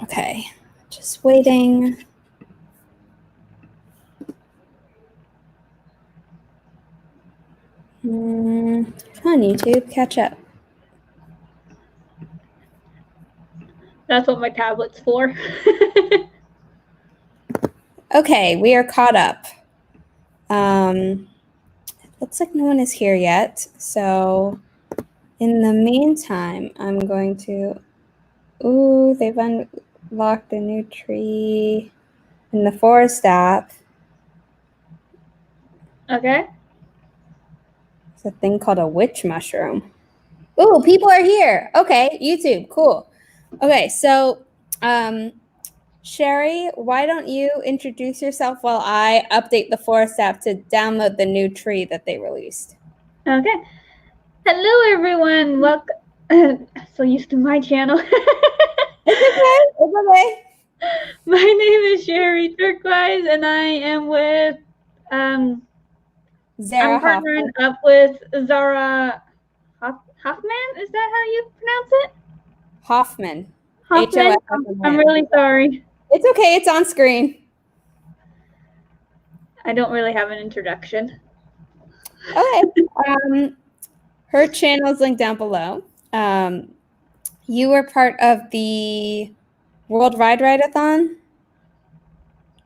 Okay, just waiting. Come on, YouTube, catch up. That's what my tablet's for. Okay, we are caught up. Looks like no one is here yet. So in the meantime, I'm going to, ooh, they've unlocked a new tree in the forest app. Okay. It's a thing called a witch mushroom. Ooh, people are here. Okay, YouTube, cool. Okay, so Sherri, why don't you introduce yourself while I update the forest app to download the new tree that they released? Okay. Hello, everyone. Welcome. So used to my channel. It's okay. It's okay. My name is Sherri Turquoise, and I am with Zara I'm partnering up with Zara Hoffman. Is that how you pronounce it? Hoffman. Hoffman. I'm really sorry. It's okay. It's on screen. I don't really have an introduction. Okay. Her channel is linked down below. You were part of the World Ride-A-thon?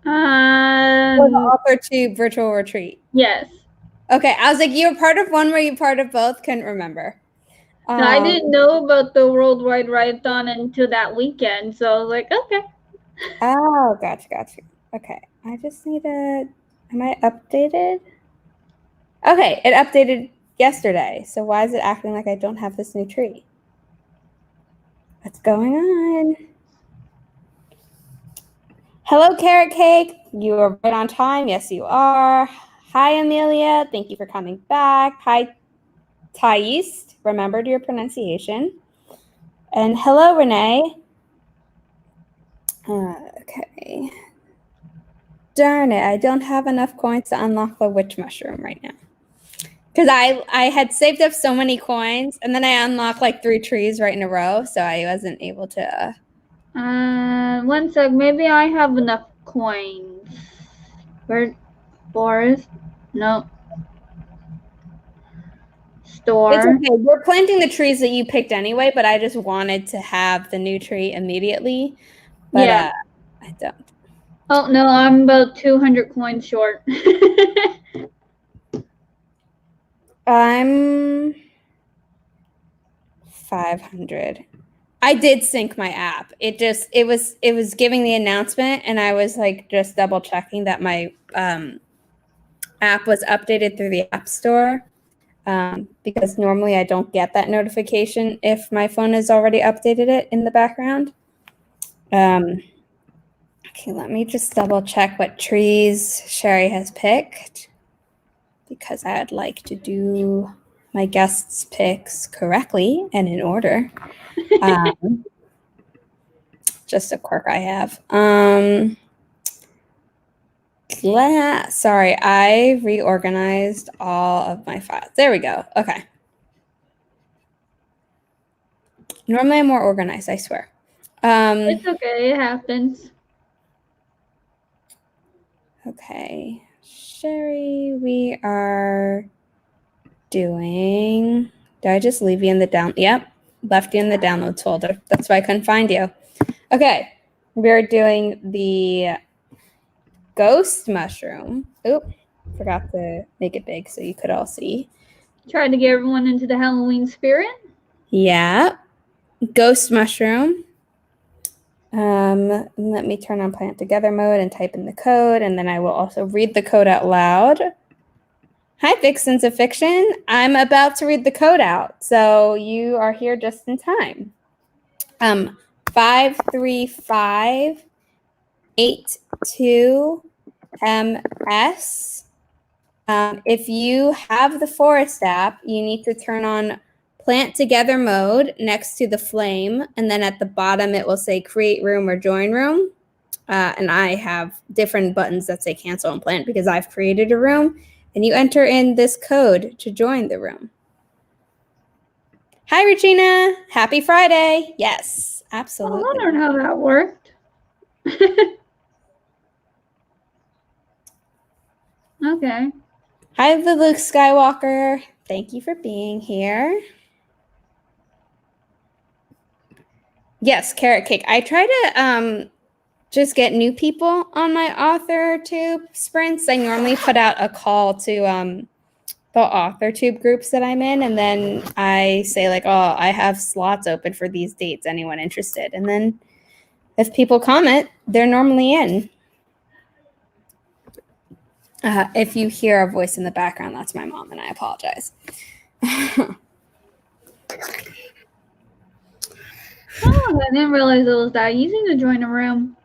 Or the Author Tube virtual retreat? Yes. Okay. I was like, you were part of one, were you part of both? Couldn't remember. No, I didn't know about the Worldwide Ride-A-thon until that weekend, so I was like, okay. Oh, gotcha. Okay. I just need to, am I updated? Okay, it updated yesterday. So why is it acting like I don't have this new tree? What's going on? Hello, Carrot Cake. You are right on time. Yes, you are. Hi, Amelia. Thank you for coming back. Hi, Thais. Remembered your pronunciation. And hello, Renee. Okay. Darn it, I don't have enough coins to unlock the witch mushroom right now. Because I had saved up so many coins, and then I unlocked like 3 trees right in a row, so I wasn't able to. One sec. Maybe I have enough coins. Where? Forest? No. Store. It's okay. We're planting the trees that you picked anyway, but I just wanted to have the new tree immediately. But yeah. I don't. Oh, no, I'm about 200 coins short. I'm 500. I did sync my app. It was giving the announcement, and I was like just double checking that my app was updated through the App Store, because normally I don't get that notification if my phone has already updated it in the background. Okay, let me just double check what trees Sherri has picked, because I'd like to do my guests' picks correctly and in order. Just a quirk I have. Sorry, I reorganized all of my files. There we go. Okay. Normally I'm more organized, I swear. It's okay, it happens. Okay. Sherri, we are doing, did I just leave you in the yep, left you in the downloads folder. That's why I couldn't find you. Okay, we're doing the ghost mushroom. Oop, forgot to make it big so you could all see. Tried to get everyone into the Halloween spirit. Yeah, ghost mushroom. Let me turn on plant together mode and type in the code, and then I will also read the code out loud. Hi, Vixens of Fiction. I'm about to read the code out, so you are here just in time. 53582MS. If you have the Forest app, you need to turn on Plant Together mode next to the flame, and then at the bottom it will say Create Room or Join Room. And I have different buttons that say Cancel and Plant because I've created a room, and you enter in this code to join the room. Hi, Regina. Happy Friday. Yes, absolutely. I wonder how that worked. Okay. Hi, the Luke Skywalker. Thank you for being here. Yes, carrot cake. I try to just get new people on my author tube sprints. I normally put out a call to the author tube groups that I'm in, and then I say like, oh, I have slots open for these dates. Anyone interested? And then if people comment, they're normally in. If you hear a voice in the background, that's my mom, and I apologize. Oh, I didn't realize it was that easy to join a room.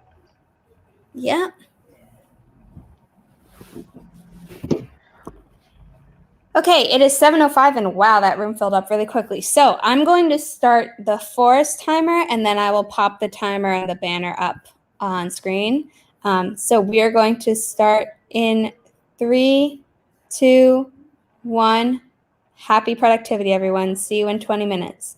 Yeah. Okay, it is 7:05, and wow, that room filled up really quickly. So I'm going to start the forest timer, and then I will pop the timer and the banner up on screen. So we are going to start in 3, 2, 1. Happy productivity, everyone. See you in 20 minutes.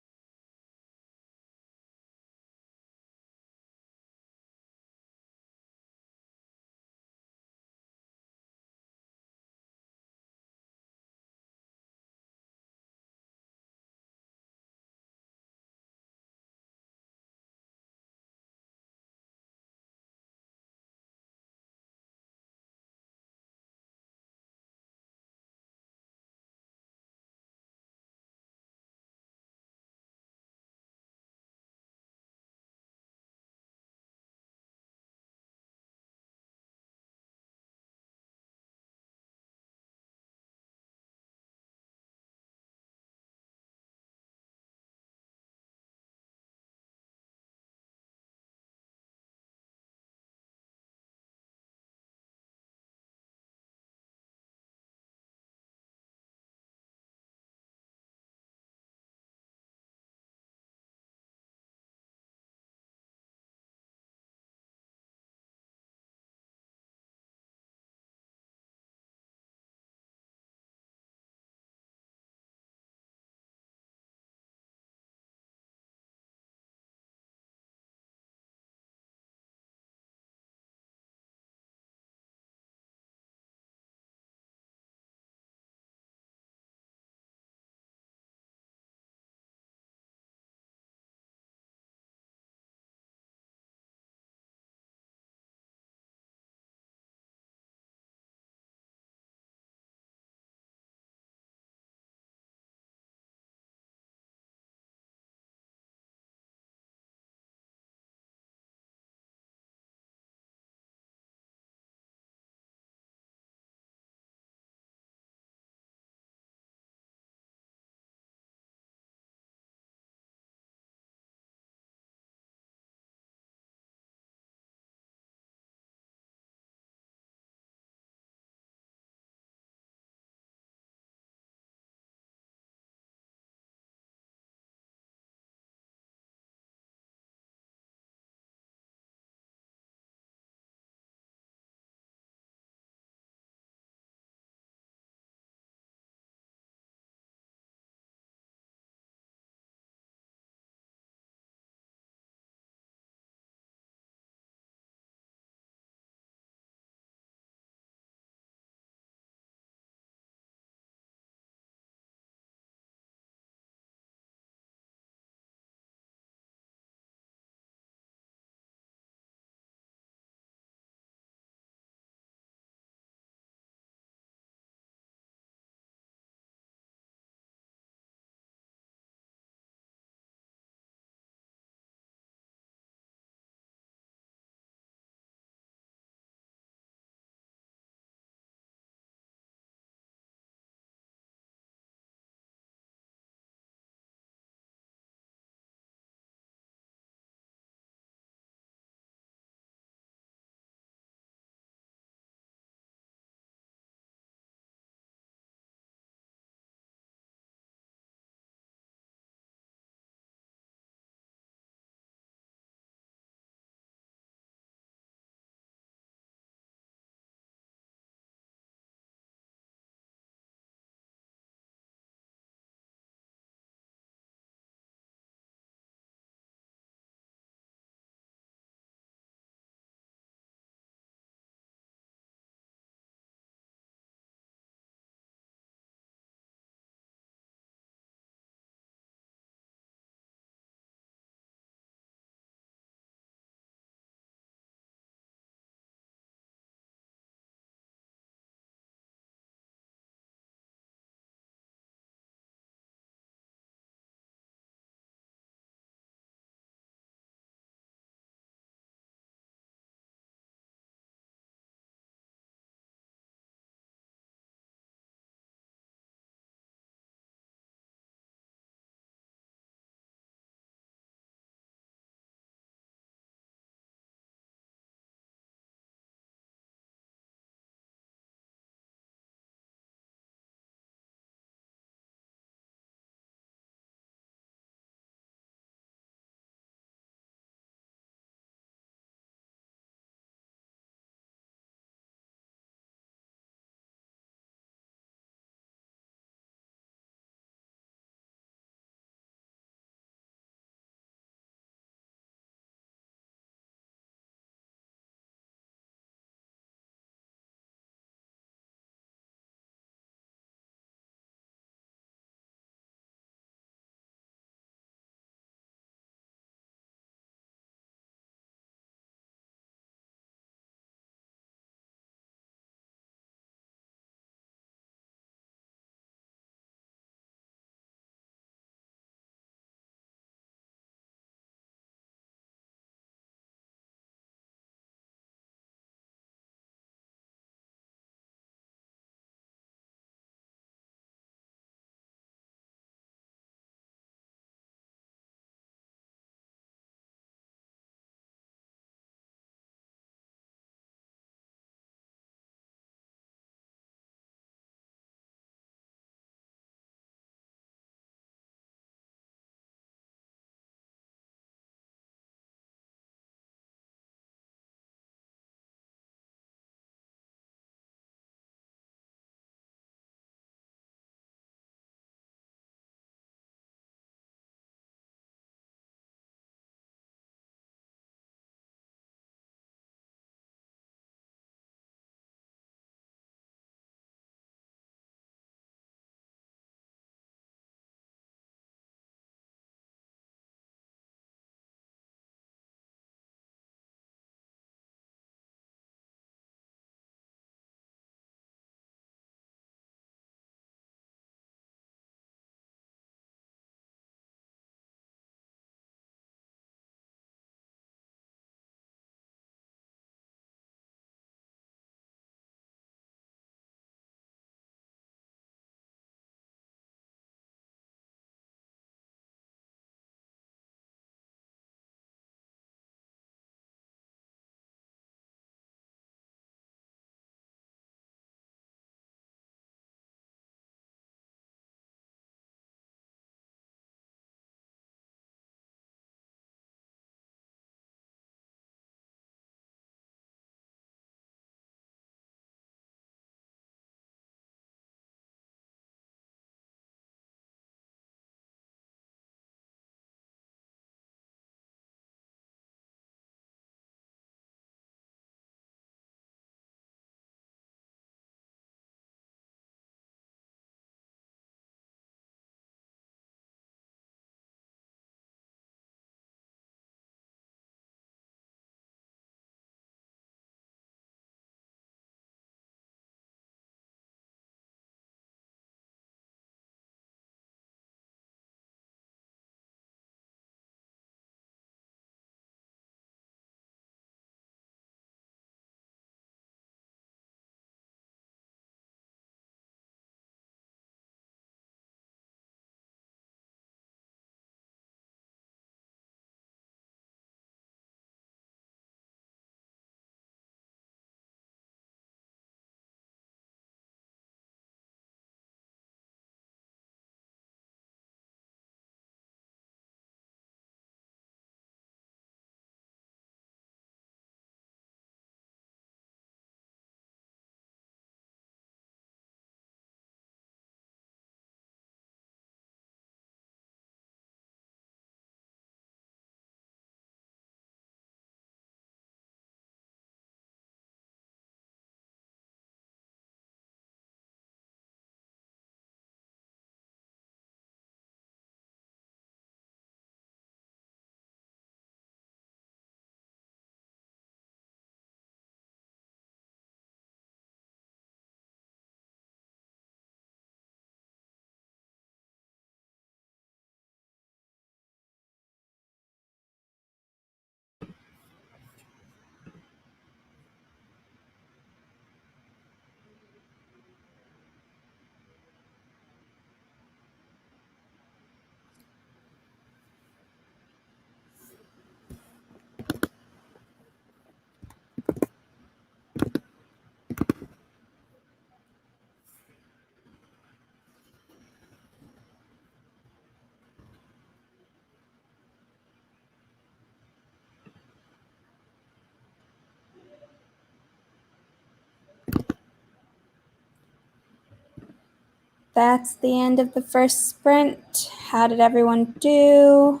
that's the end of the first sprint. How did everyone do?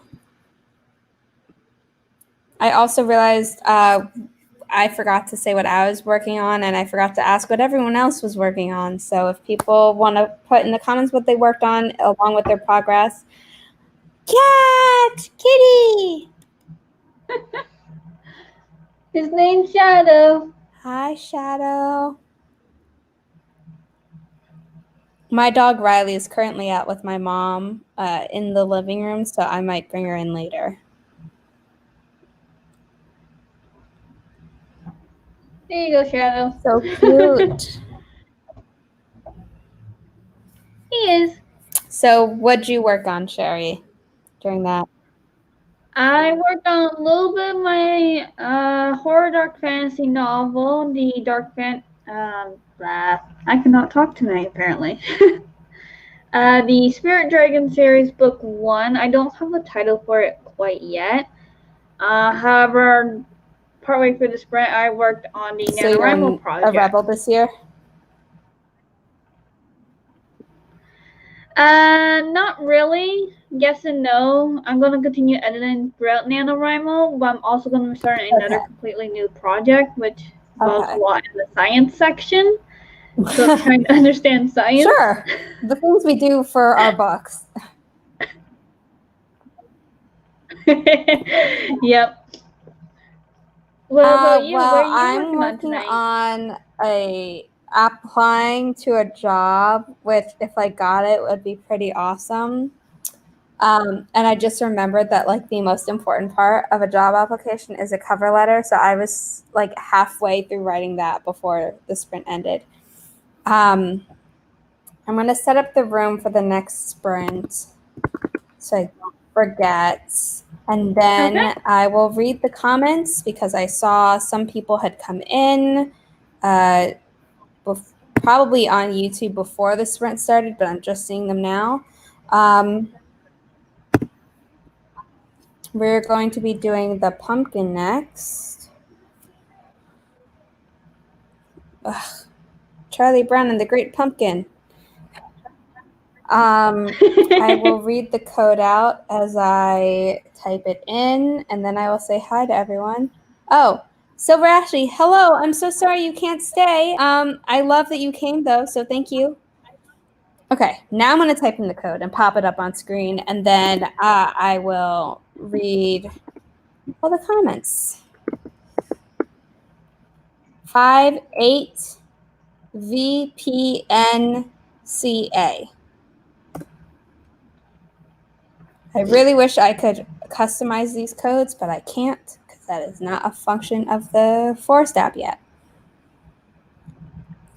I also realized I forgot to say what I was working on, and I forgot to ask what everyone else was working on. So if people want to put in the comments what they worked on along with their progress. Cat! Kitty! His name's Shadow. Hi, Shadow. My dog Riley is currently out with my mom in the living room, so I might bring her in later. There you go, Shadow. So cute. He is. So what'd you work on, Sherri, during that? I worked on a little bit of my horror dark fantasy novel, the dark fan. I cannot talk tonight apparently. The Spirit Dragon series, book 1. I don't have a title for it quite yet. However, partway through the sprint, I worked on the So you're NaNoWriMo project. a rebel this year? Not really. Yes and no. I'm going to continue editing throughout NaNoWriMo, but I'm also going to start another completely new project, which involves a lot in the science section. So I'm trying to understand science. Sure. The things we do for our books. Yep. Well, about you? What are you I'm working on applying to a job with, if I got it, would be pretty awesome. And I just remembered that like the most important part of a job application is a cover letter. So I was like halfway through writing that before the sprint ended. I'm going to set up the room for the next sprint so I don't forget. And then I will read the comments because I saw some people had come in probably on YouTube before the sprint started, but I'm just seeing them now. We're going to be doing the pumpkin next. Ugh. Charlie Brown and the Great Pumpkin. I will read the code out as I type it in, and then I will say hi to everyone. Oh, Silver Ashley, hello. I'm so sorry you can't stay. I love that you came, though, so thank you. Okay, now I'm going to type in the code and pop it up on screen, and then I will read all the comments. 58 VPNCA. I really wish I could customize these codes, but I can't because that is not a function of the Forest app yet.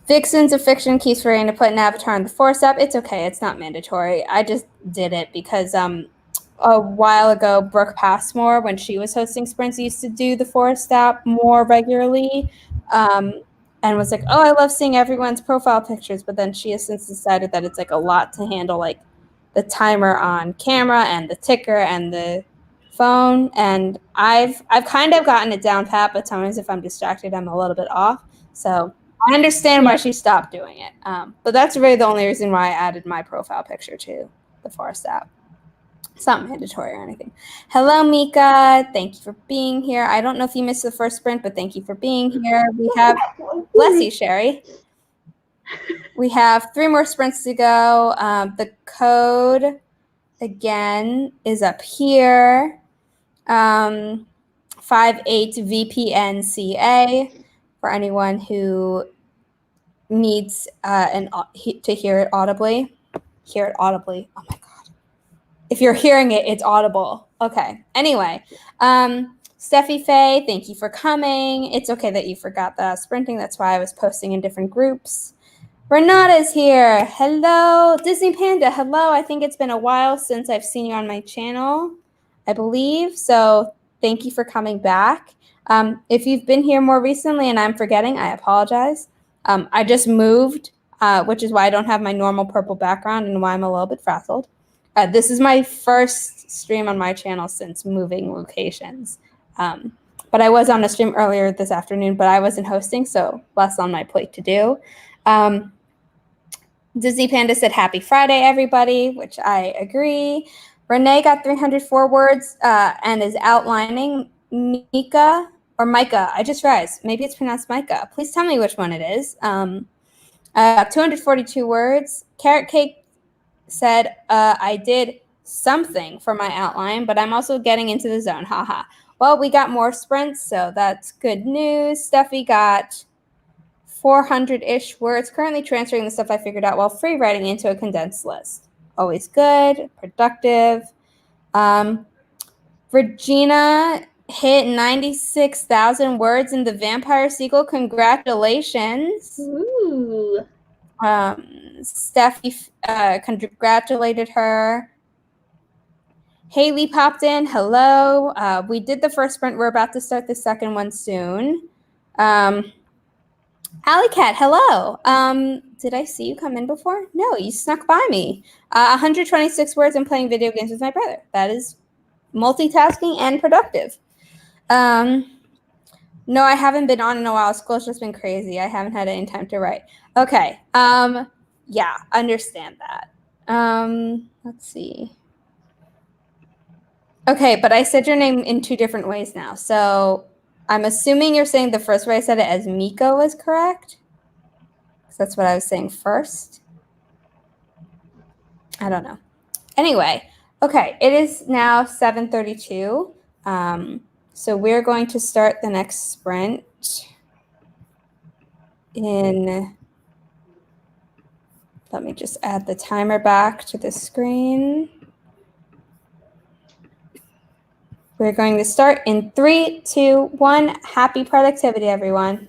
Vixens of Fiction keeps forgetting to put an avatar on the Forest app. It's okay. It's not mandatory. I just did it because a while ago, Brooke Passmore, when she was hosting sprints, used to do the Forest app more regularly and was like, oh, I love seeing everyone's profile pictures. But then she has since decided that it's like a lot to handle, like the timer on camera and the ticker and the phone. And I've kind of gotten it down pat, but sometimes if I'm distracted, I'm a little bit off. So I understand why she stopped doing it. But that's really the only reason why I added my profile picture to the Forest app. It's not mandatory or anything. Hello, Mika. Thank you for being here. I don't know if you missed the first sprint, but thank you for being here. We have, bless you, Sherri. We have 3 more sprints to go. The code, again, is up here. 58VPNCA for anyone who needs to hear it audibly. Hear it audibly. Oh my God. If you're hearing it, it's audible. Okay. Anyway, Steffi Faye, thank you for coming. It's okay that you forgot the sprinting. That's why I was posting in different groups. Renata's here. Hello. Disney Panda. Hello. I think it's been a while since I've seen you on my channel, I believe. So thank you for coming back. If you've been here more recently and I'm forgetting, I apologize. I just moved, which is why I don't have my normal purple background and why I'm a little bit frazzled. This is my first stream on my channel since moving locations. But I was on a stream earlier this afternoon, but I wasn't hosting, so less on my plate to do. Disney Panda said happy Friday, everybody, which I agree. Renee got 304 words and is outlining. Mika or Micah, I just realized. Maybe it's pronounced Micah. Please tell me which one it is. 242 words. Carrot Cake said, I did something for my outline, but I'm also getting into the zone. Haha. Well, we got more sprints, so that's good news. Steffi got 400-ish words, currently transferring the stuff I figured out while free writing into a condensed list. Always good, productive. Regina hit 96,000 words in the Vampire sequel. Congratulations. Ooh. Steffi congratulated her. Haley popped in. Hello. We did the first sprint. We're about to start the second one soon. Alley Cat, hello. Did I see you come in before? No, you snuck by me. 126 words and playing video games with my brother. That is multitasking and productive. No, I haven't been on in a while. School's just been crazy. I haven't had any time to write. Okay. Yeah, understand that. Let's see. Okay, but I said your name in two different ways now. So I'm assuming you're saying the first way I said it as Miko was correct? Because that's what I was saying first. I don't know. Anyway, okay, it is now 7:32. So we're going to start the next sprint in, let me just add the timer back to the screen. We're going to start in 3, 2, 1. Happy productivity, everyone.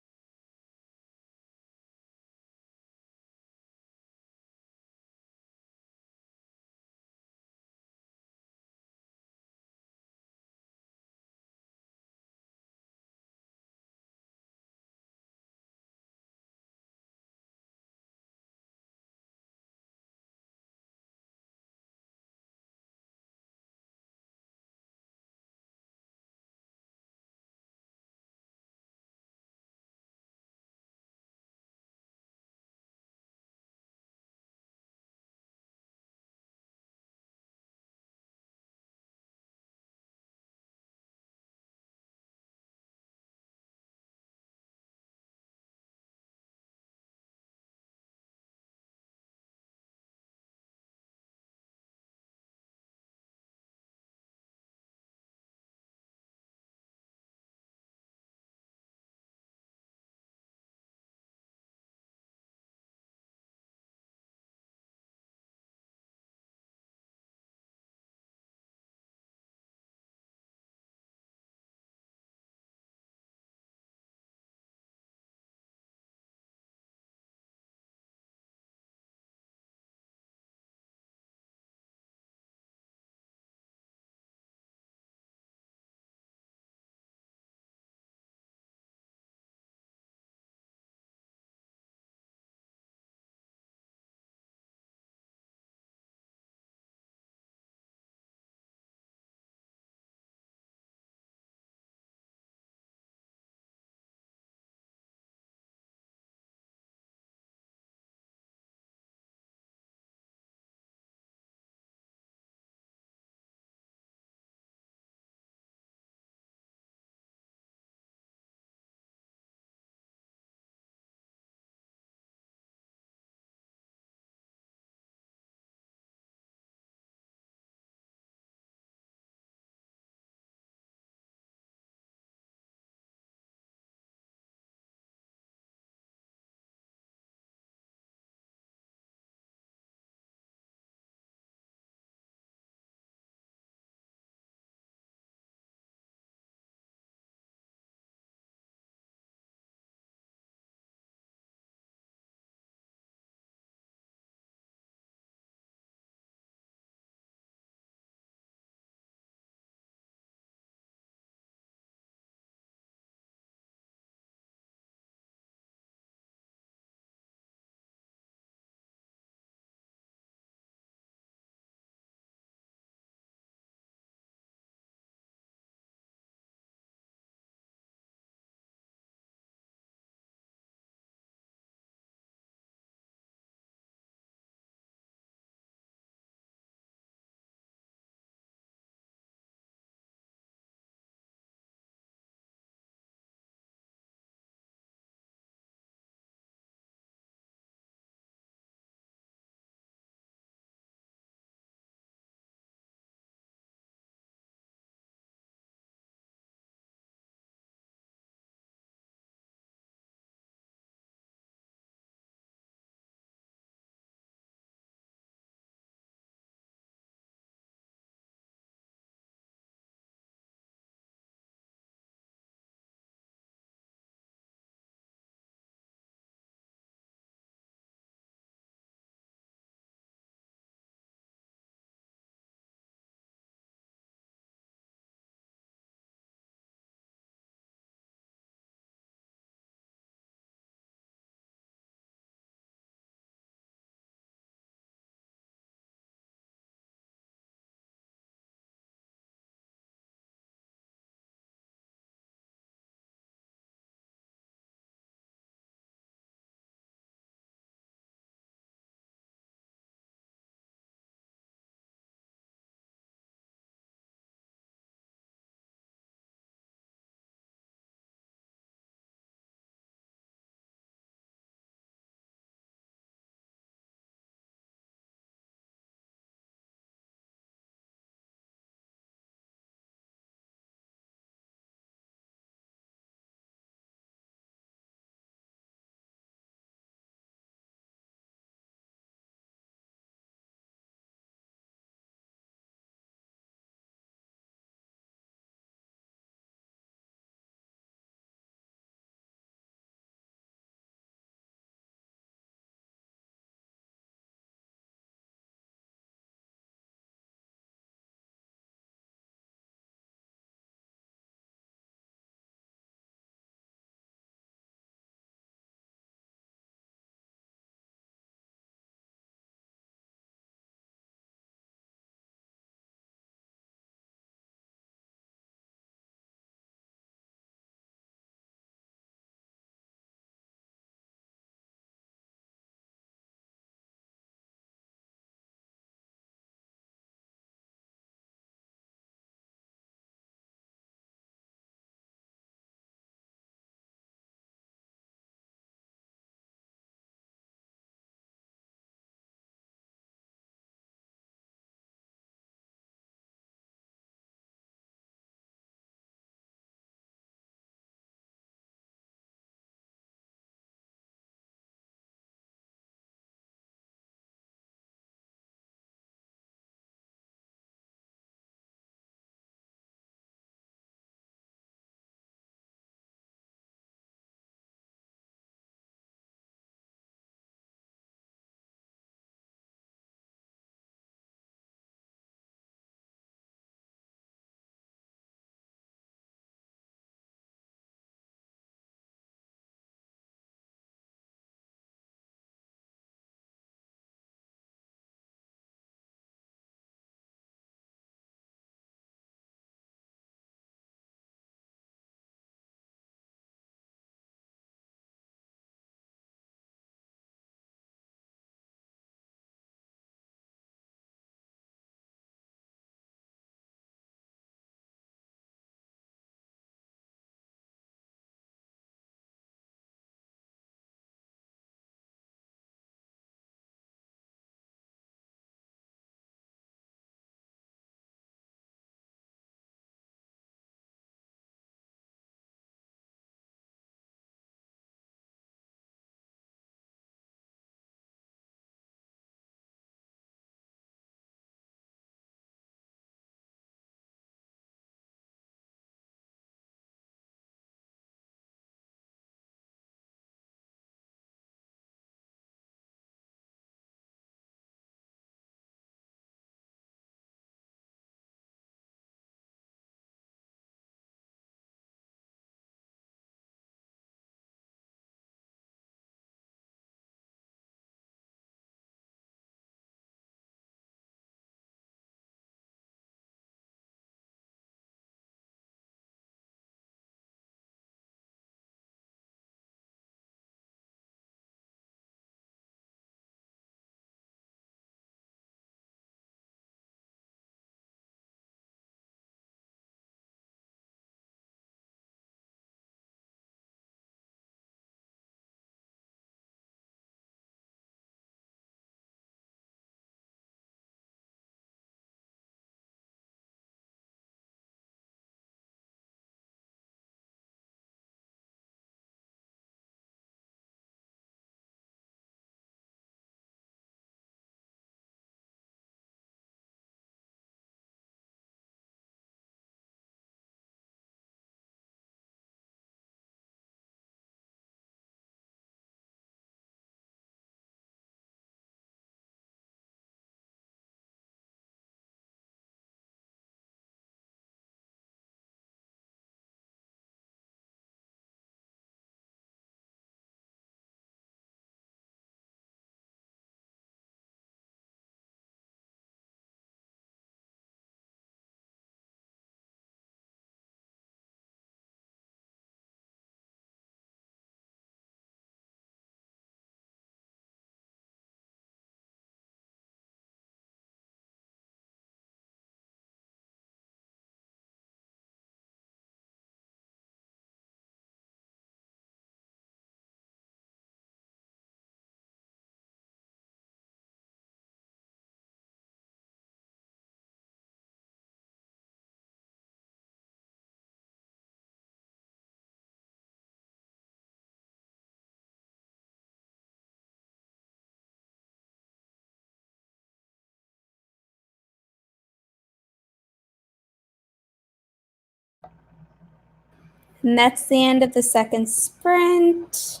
And that's the end of the second sprint.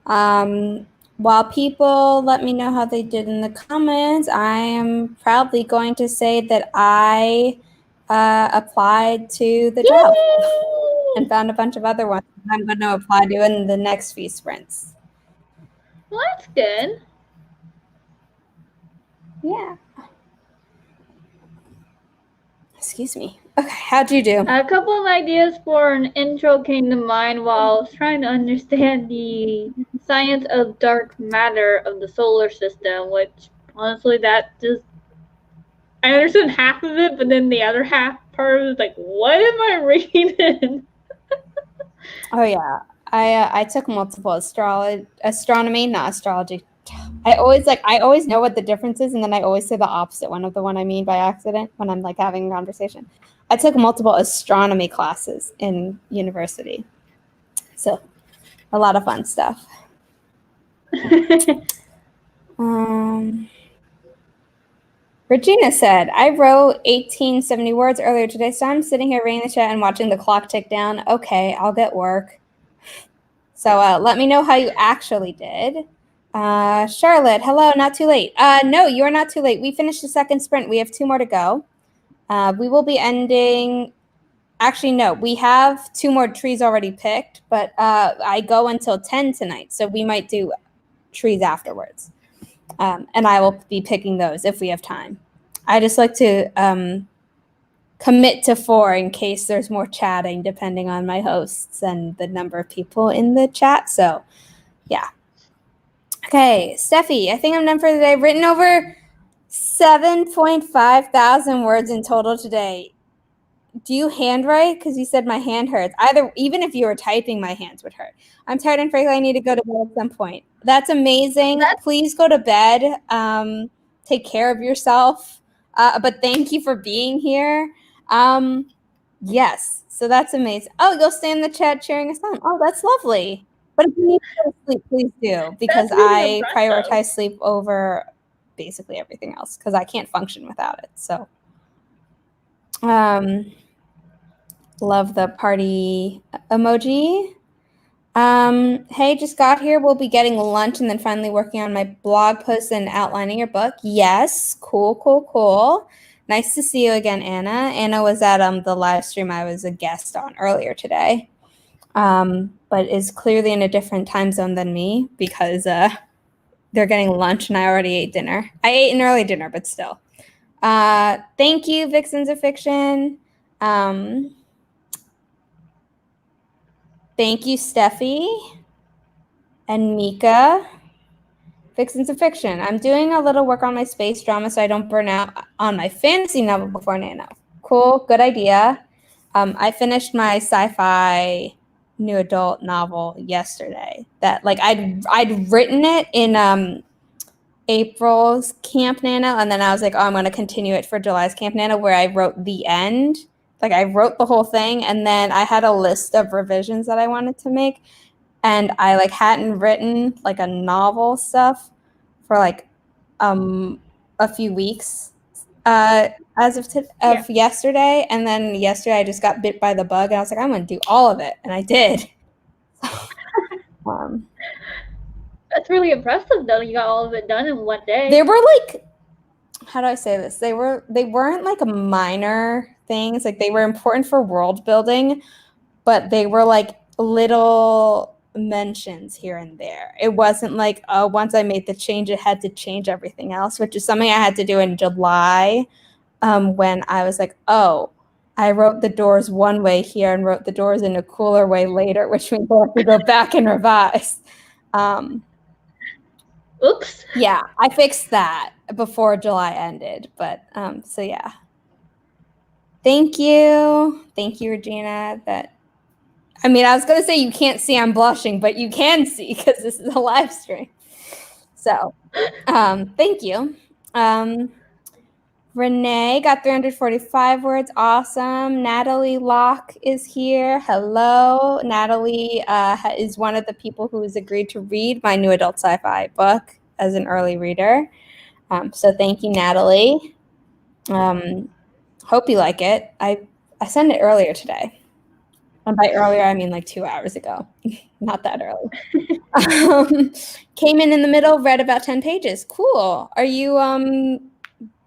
While people let me know how they did in the comments, I am proudly going to say that I applied to the job and found a bunch of other ones I'm going to apply to in the next few sprints. Well, that's good. Yeah. Excuse me. Okay, how'd you do? A couple of ideas for an intro came to mind while I was trying to understand the science of dark matter of the solar system, which honestly, that just I understood half of it, but then the other half part was like, what am I reading? Oh yeah, I took multiple astronomy, not astrology. I always know what the difference is, and then I always say the opposite one of the one I mean by accident when I'm like having a conversation. I took multiple astronomy classes in university, so a lot of fun stuff. Regina said, I wrote 1870 words earlier today, so I'm sitting here reading the chat and watching the clock tick down. Okay, I'll get work. So let me know how you actually did. Charlotte, hello, not too late. No, you're not too late. We finished the second sprint. We have 2 more to go. We will be ending. Actually, no, we have 2 more trees already picked, but I go until 10 tonight, so we might do trees afterwards. And I will be picking those if we have time. I just like to commit to 4 in case there's more chatting, depending on my hosts and the number of people in the chat. So, yeah. Okay, Steffi, I think I'm done for the day. I've written over 7.5 thousand words in total today. Do you handwrite? Because you said my hand hurts. Even if you were typing, my hands would hurt. I'm tired and frankly, I need to go to bed at some point. That's amazing. Please go to bed. Take care of yourself. But thank you for being here. Yes, so that's amazing. Oh, you'll stay in the chat cheering us on. Oh, that's lovely. But if you need to go to sleep, please do, because really I prioritize sleep over basically everything else because I can't function without it. So, love the party emoji. Hey, just got here. We'll be getting lunch and then finally working on my blog post and outlining your book. Yes, cool. Nice to see you again, Anna. Anna was at the live stream I was a guest on earlier today, but is clearly in a different time zone than me because they're getting lunch and I already ate dinner. I ate an early dinner, but still. Thank you, Vixens of Fiction. Thank you, Steffi and Mika. Vixens of Fiction. I'm doing a little work on my space drama so I don't burn out on my fantasy novel before Nano. Cool, good idea. I finished my sci-fi new adult novel yesterday. That I'd written it in April's Camp Nano, and then I was like, oh, I'm going to continue it for July's Camp Nano, where I wrote the end. Like I wrote the whole thing, and then I had a list of revisions that I wanted to make. And I hadn't written a novel stuff for a few weeks as of yesterday. And then yesterday I just got bit by the bug and I was like, I'm going to do all of it. And I did. That's really impressive though. You got all of it done in one day. They were how do I say this? They weren't minor things. They were important for world building, but they were little mentions here and there. It wasn't once I made the change, it had to change everything else, which is something I had to do in July when I was like, oh, I wrote the doors one way here and wrote the doors in a cooler way later, which means I have to go back and revise. Oops. Yeah, I fixed that before July ended. But so yeah. Thank you, Regina. I was going to say you can't see I'm blushing, but you can see because this is a live stream. So, thank you. Renee got 345 words. Awesome. Natalie Locke is here. Hello. Natalie is one of the people who has agreed to read my new adult sci-fi book as an early reader. So thank you, Natalie. Hope you like it. I sent it earlier today. And by earlier, I mean like 2 hours ago. Not that early. Came in the middle, read about 10 pages. Cool. Are you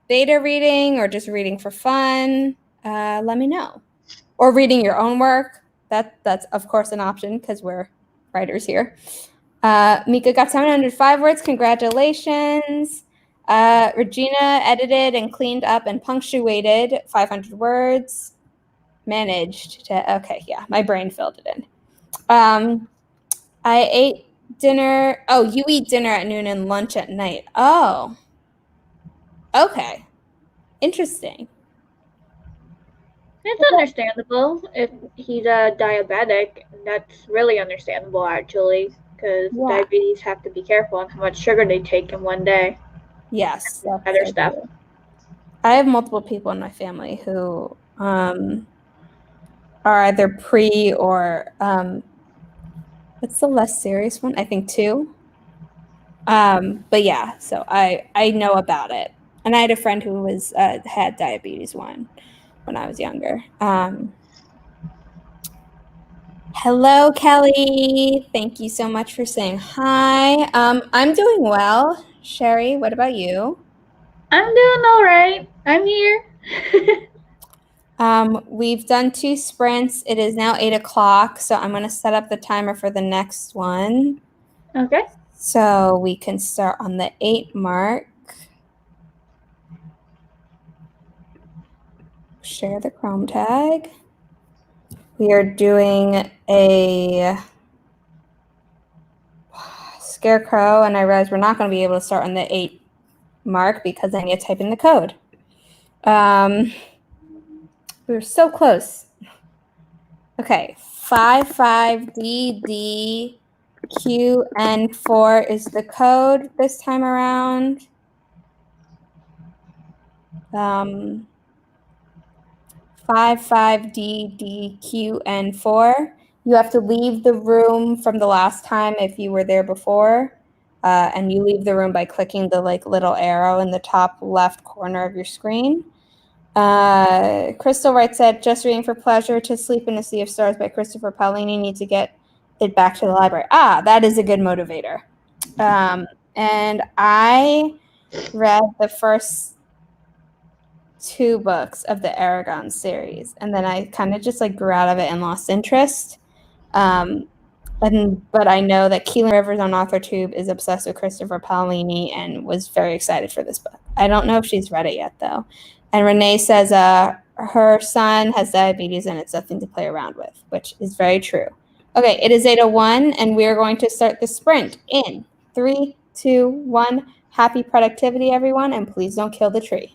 beta reading or just reading for fun? Let me know. Or reading your own work. That's of course an option because we're writers here. Mika got 705 words. Congratulations. Regina edited and cleaned up and punctuated 500 words. Managed to, okay, yeah, my brain filled it in. I ate dinner. Oh, you eat dinner at noon and lunch at night. Oh, okay. Interesting. It's understandable if he's a diabetic. That's really understandable, actually, because Yeah. diabetes have to be careful on how much sugar they take in one day. Yes, that's Other so stuff. true. I have multiple people in my family who are either pre or what's the less serious one? I think two. But yeah, so I know about it, and I had a friend who was had diabetes one when I was younger. Hello, Kelly. Thank you so much for saying hi. I'm doing well. Sherri, what about you? I'm doing all right. I'm here. We've done 2 sprints. It is now 8 o'clock, so I'm going to set up the timer for the next one. Okay. So we can start on the 8 mark. Share the Chrome tag. We are doing a scarecrow, and I realize we're not going to be able to start on the 8 mark because I need to type in the code. We were so close. Okay, 55DDQN4 is the code this time around. 55DDQN4. You have to leave the room from the last time if you were there before. And you leave the room by clicking the little arrow in the top left corner of your screen. Crystal Wright said, just reading for pleasure, To Sleep in a Sea of Stars by Christopher Paolini. Need to get it back to the library. That is a good motivator. And I read the first 2 books of the Aragon series, and then I kind of just grew out of it and lost interest. But I know that Keelan Rivers on AuthorTube is obsessed with Christopher Paolini and was very excited for this book. I don't know if she's read it yet, though. And Renee says her son has diabetes and it's nothing to play around with, which is very true. Okay, it is 8:01, and we are going to start the sprint in 3, 2, 1. Happy productivity, everyone, and please don't kill the tree.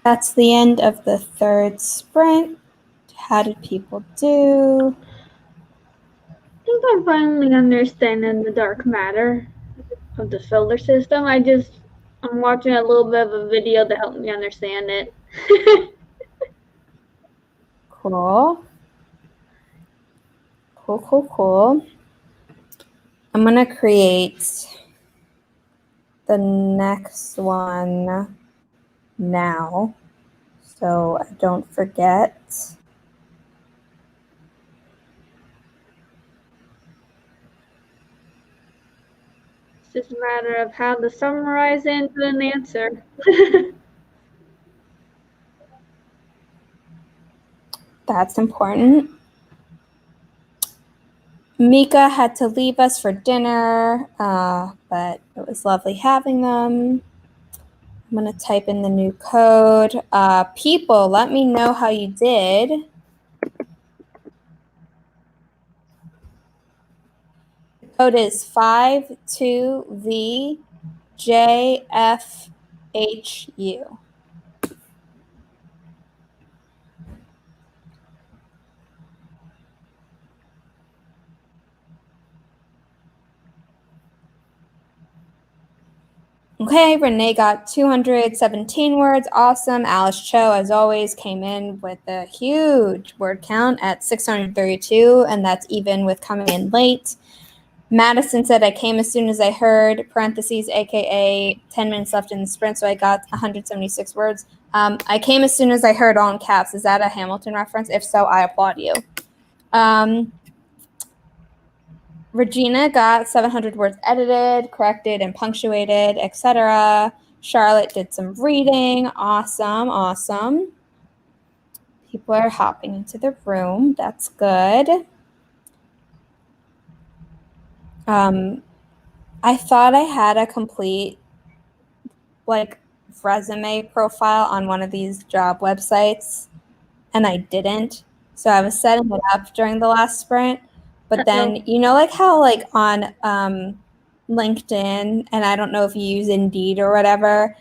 that's the end of the third sprint. How did people do? I think I'm finally understanding the dark matter of the solar system. I'm watching a little bit of a video to help me understand it. Cool. Cool. I'm going to create the next one now so I don't forget. It's just a matter of how to summarize into an answer. That's important. Mika had to leave us for dinner, but it was lovely having them. I'm going to type in the new code. People, let me know how you did. The code is 52VJFHU. Okay, Renee got 217 words. Awesome. Alice Cho, as always, came in with a huge word count at 632, and that's even with coming in late. Madison said, I came as soon as I heard, parentheses, AKA 10 minutes left in the sprint, so I got 176 words. I came as soon as I heard, all in caps. Is that a Hamilton reference? If so, I applaud you. Regina got 700 words edited, corrected, and punctuated, etc. Charlotte did some reading. Awesome. People are hopping into the room. That's good. I thought I had a complete resume profile on one of these job websites, and I didn't. So I was setting it up during the last sprint. But then, how on LinkedIn, and I don't know if you use Indeed or whatever,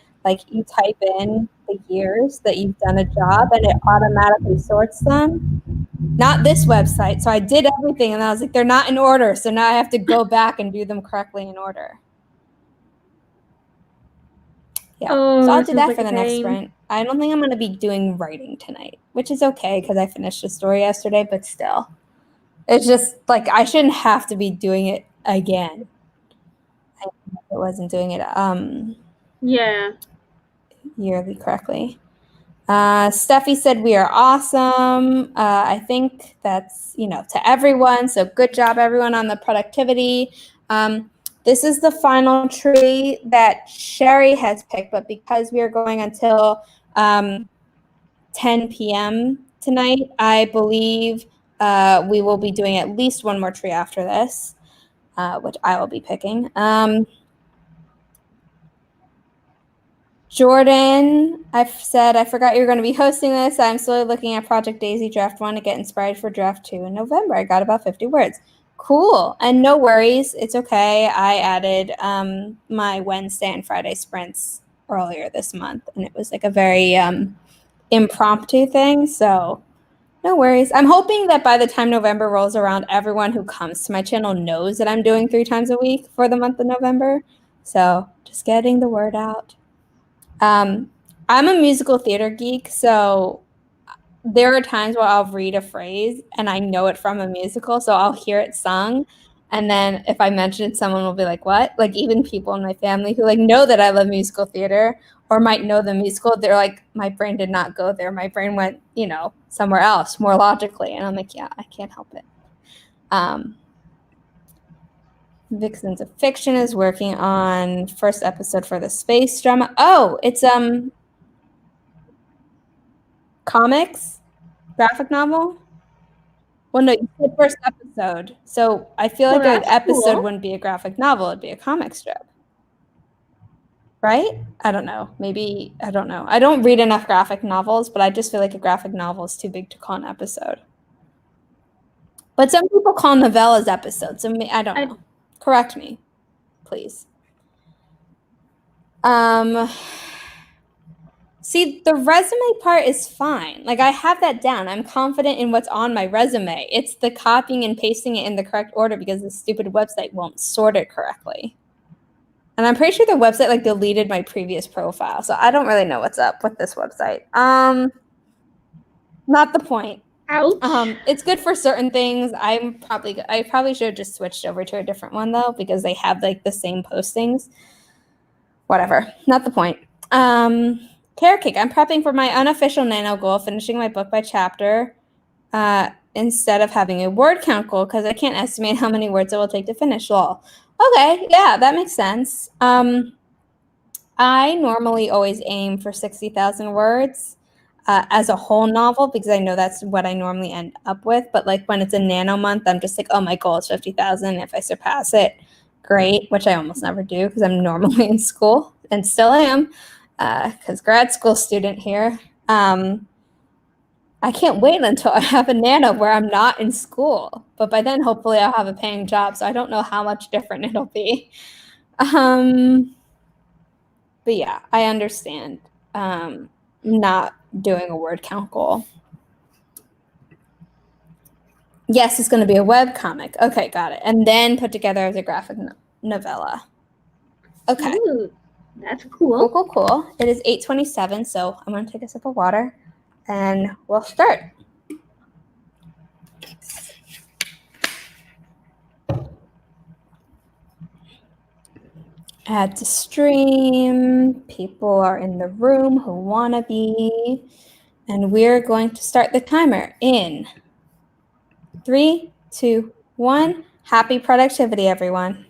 you type in the years that you've done a job and it automatically sorts them. Not this website. So I did everything and I was like, they're not in order. So now I have to go back and do them correctly in order. Yeah. So I'll do that for the next sprint. I don't think I'm going to be doing writing tonight, which is okay because I finished the story yesterday, but still. It's just I shouldn't have to be doing it again. I wasn't doing it yearly correctly. Steffi said we are awesome. I think that's, to everyone. So good job, everyone, on the productivity. This is the final tree that Sherri has picked, but because we are going until 10 p.m. tonight, I believe we will be doing at least one more tree after this, which I will be picking. Jordan, I've said I forgot you were going to be hosting this. I'm slowly looking at Project Daisy Draft 1 to get inspired for Draft 2 in November. I got about 50 words. Cool. And no worries. It's okay. I added my Wednesday and Friday sprints earlier this month, and it was a very impromptu thing. So no worries. I'm hoping that by the time November rolls around, everyone who comes to my channel knows that I'm doing 3 times a week for the month of November. So just getting the word out. I'm a musical theater geek, so there are times where I'll read a phrase and I know it from a musical, so I'll hear it sung. And then if I mention it, someone will be like, what? Even people in my family who know that I love musical theater or might know the musical, they're like, my brain did not go there. My brain went, somewhere else, more logically. And I'm like, yeah, I can't help it. Vixens of Fiction is working on first episode for the space drama. Oh, it's comics, graphic novel. Well, no, you said first episode. So I feel like an episode wouldn't be a graphic novel. It'd be a comic strip. Right? I don't know. Maybe, I don't know. I don't read enough graphic novels, but I just feel like a graphic novel is too big to call an episode. But some people call novellas episodes. So I don't know. Correct me, please. See, the resume part is fine. Like, I have that down. I'm confident in what's on my resume. It's the copying and pasting it in the correct order because the stupid website won't sort it correctly. And I'm pretty sure the website like deleted my previous profile. So I don't really know what's up with this website. Not the point. Ouch. It's good for certain things. I probably should have just switched over to a different one though, because they have like the same postings. Whatever. Not the point. Carrot cake. I'm prepping for my unofficial nano goal, finishing my book by chapter, instead of having a word count goal because I can't estimate how many words it will take to finish. Lol. Okay, yeah, that makes sense. I normally always aim for 60,000 words as a whole novel because I know that's what I normally end up with. But like when it's a nano month, I'm just like, oh, my goal is 50,000. If I surpass it, great, which I almost never do because I'm normally in school and still am because grad school student here. I can't wait until I have a nano where I'm not in school. But by then, hopefully, I'll have a paying job. So I don't know how much different it'll be. But yeah, I understand not doing a word count goal. Yes, it's going to be a web comic. Okay, got it. And then put together as a graphic novella. Okay. Ooh, that's cool. Cool, cool, cool. It is 8:27, so I'm going to take a sip of water and we'll start. Add to stream. People are in the room who want to be. And we're going to start the timer in 3, 2, 1. Happy productivity, everyone.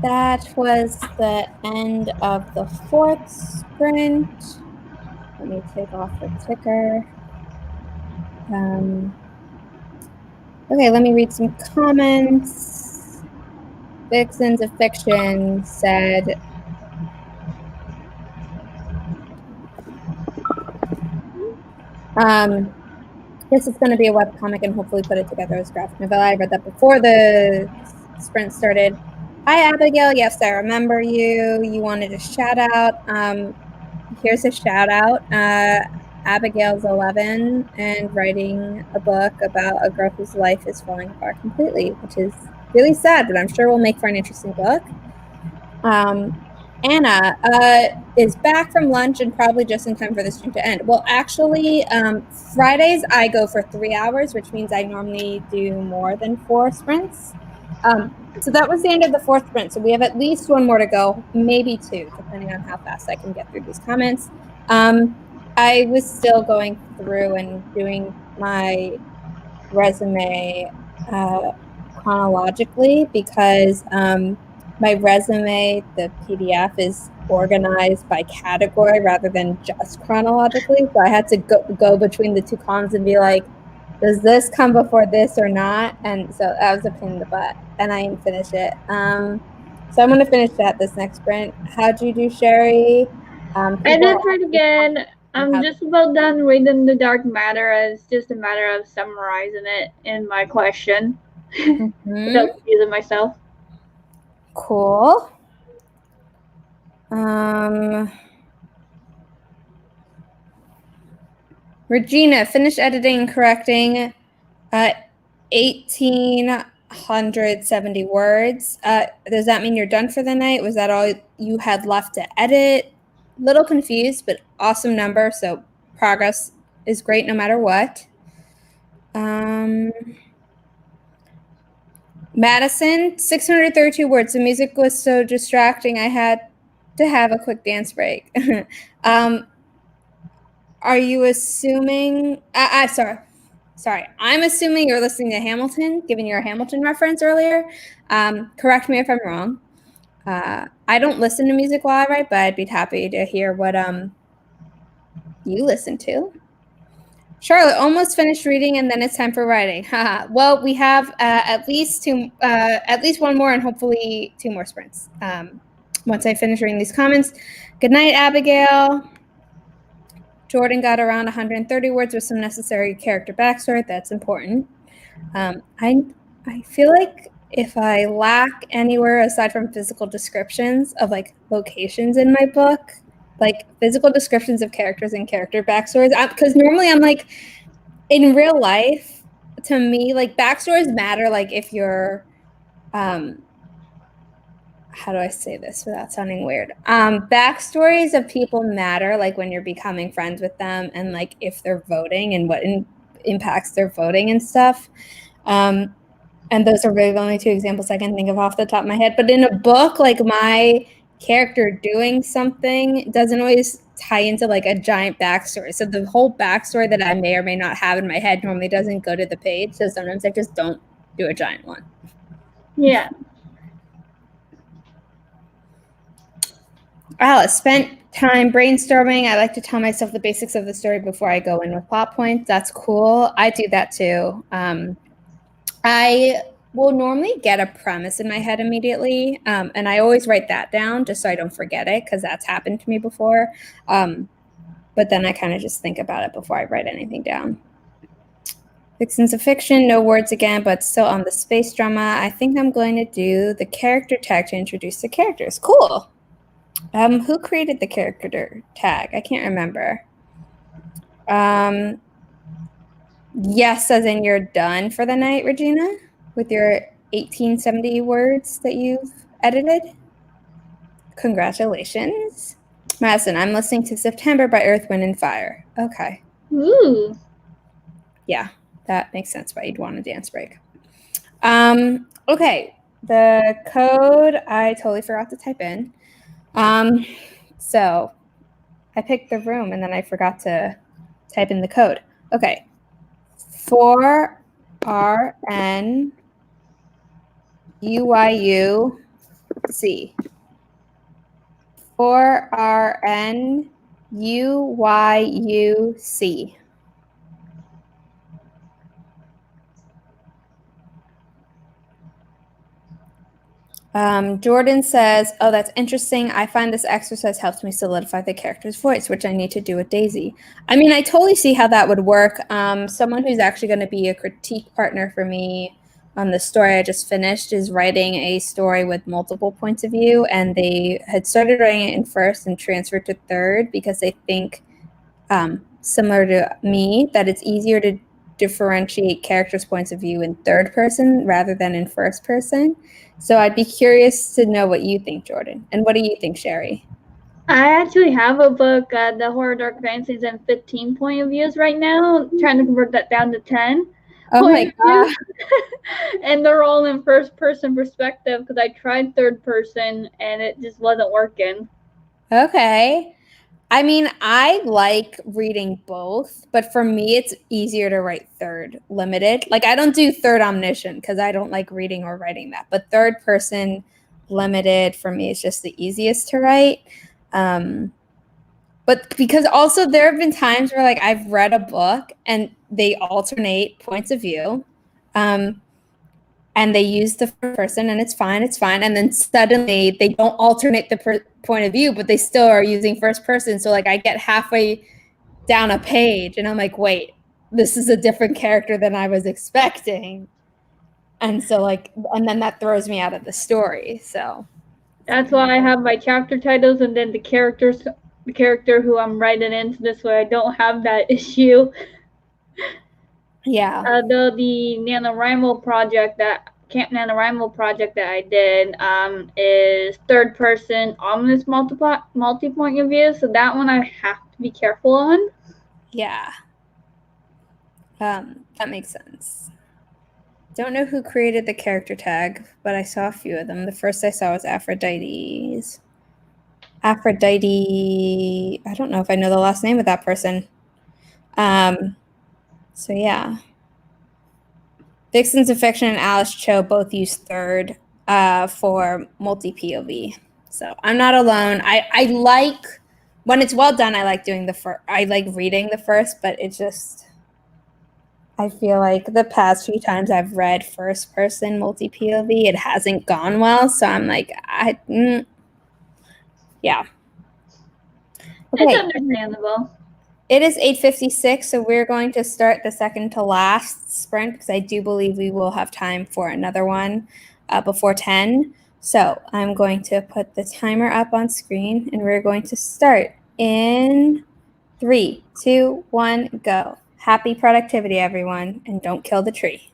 that was the end of the 4th sprint. Let me take off the ticker. Okay, let me read some comments. Vixens of Fiction said, this is going to be a webcomic and hopefully put it together as a graphic novella. I read that before the sprint started. Hi, Abigail. Yes, I remember you. You wanted a shout out. Here's a shout out. Abigail's 11 and writing a book about a girl whose life is falling apart completely, which is really sad, but I'm sure will make for an interesting book. Anna is back from lunch and probably just in time for the stream to end. Well, actually, Fridays I go for 3 hours, which means I normally do more than 4 sprints. So that was the end of the 4th sprint. So we have at least 1 more to go, maybe 2, depending on how fast I can get through these comments. I was still going through and doing my resume chronologically because my resume, the PDF, is organized by category rather than just chronologically. So I had to go between the 2 columns and be like, does this come before this or not? And so that was a pain in the butt, and I didn't finish it. So I'm going to finish that this next sprint. How'd you do, Sherri? I did pretty good. I'm just about done reading The Dark Matter. It's just a matter of summarizing it in my question without confusing myself. Cool. Regina, finish editing and correcting 1,870 words. Does that mean you're done for the night? Was that all you had left to edit? Little confused, but awesome number. So progress is great no matter what. Madison, 632 words. The music was so distracting. I had to have a quick dance break. Are you assuming? Sorry. I'm assuming you're listening to Hamilton, giving you a Hamilton reference earlier. Correct me if I'm wrong. I don't listen to music while I write, but I'd be happy to hear what you listen to. Charlotte, almost finished reading, and then it's time for writing. Well, we have at least 1 more, and hopefully 2 more sprints. Once I finish reading these comments. Good night, Abigail. Jordan got around 130 words with some necessary character backstory. That's important. I feel like if I lack anywhere aside from physical descriptions of like locations in my book, like physical descriptions of characters and character backstories, because normally I'm like, in real life, to me, like backstories matter. Like if you're, how do I say this without sounding weird? Backstories of people matter, like when you're becoming friends with them and like if they're voting and what impacts their voting and stuff. And those are really the only 2 examples I can think of off the top of my head. But in a book, like my character doing something doesn't always tie into like a giant backstory. So the whole backstory that I may or may not have in my head normally doesn't go to the page. So sometimes I just don't do a giant one. Yeah. Alice, spent time brainstorming. I like to tell myself the basics of the story before I go in with plot points. That's cool. I do that too. I will normally get a premise in my head immediately, and I always write that down just so I don't forget it, because that's happened to me before. But then I kind of just think about it before I write anything down. Vixens of Fiction, no words again, but still on the space drama. I think I'm going to do the character tag to introduce the characters. Cool. Who created the character tag? I can't remember. Yes, as in you're done for the night, Regina, with your 1,870 words that you've edited. Congratulations. Madison, I'm listening to September by Earth, Wind, & Fire. Okay. Ooh. Yeah, that makes sense why you'd want a dance break. Okay, the code I totally forgot to type in. So I picked the room and then I forgot to type in the code. Okay. 4RN UYU C. 4RNUYUC. Jordan says, oh, that's interesting. I find this exercise helps me solidify the character's voice, which I need to do with Daisy. I mean, I totally see how that would work. Someone who's actually going to be a critique partner for me on the story I just finished is writing a story with multiple points of view, and they had started writing it in first and transferred to third because they think, similar to me, that it's easier to differentiate characters' points of view in third person rather than in first person. So I'd be curious to know what you think, Jordan. And what do you think, Sherri? I actually have a book, The Horror Dark Fancies, in 15 point of views right now, trying to convert that down to 10 Oh point my of views. And they're all in first person perspective because I tried third person and it just wasn't working. Okay. I mean, I like reading both, but for me, it's easier to write third limited. Like, I don't do third omniscient because I don't like reading or writing that. But third person limited for me is just the easiest to write. But because also there have been times where like I've read a book and they alternate points of view. And they use the first person and it's fine, and then suddenly they don't alternate the point of view, but they still are using first person. So like I get halfway down a page and I'm like, wait, this is a different character than I was expecting. And so like, and then that throws me out of the story. So That's why I have my chapter titles and then the character who I'm writing into, this way I don't have that issue. yeah. The NaNoWriMo project, that Camp NaNoWriMo project that I did, is third person ominous multi-point of view, so that one I have to be careful on. Yeah. That makes sense. Don't know who created the character tag, but I saw a few of them. The first I saw was Aphrodite's. Aphrodite. I don't know if I know the last name of that person. So yeah. Vixen's Affection and Alice Cho both use third for multi POV. So I'm not alone. I like when it's well done. I like doing the first. I like reading the first, but it's just I feel like the past few times I've read first person multi POV, it hasn't gone well. So I'm like, yeah. It's Okay. understandable. It is 8:56, so we're going to start the second to last sprint because I do believe we will have time for another one before 10. So I'm going to put the timer up on screen and we're going to start in 3, 2, 1, go. Happy productivity, everyone, and don't kill the tree.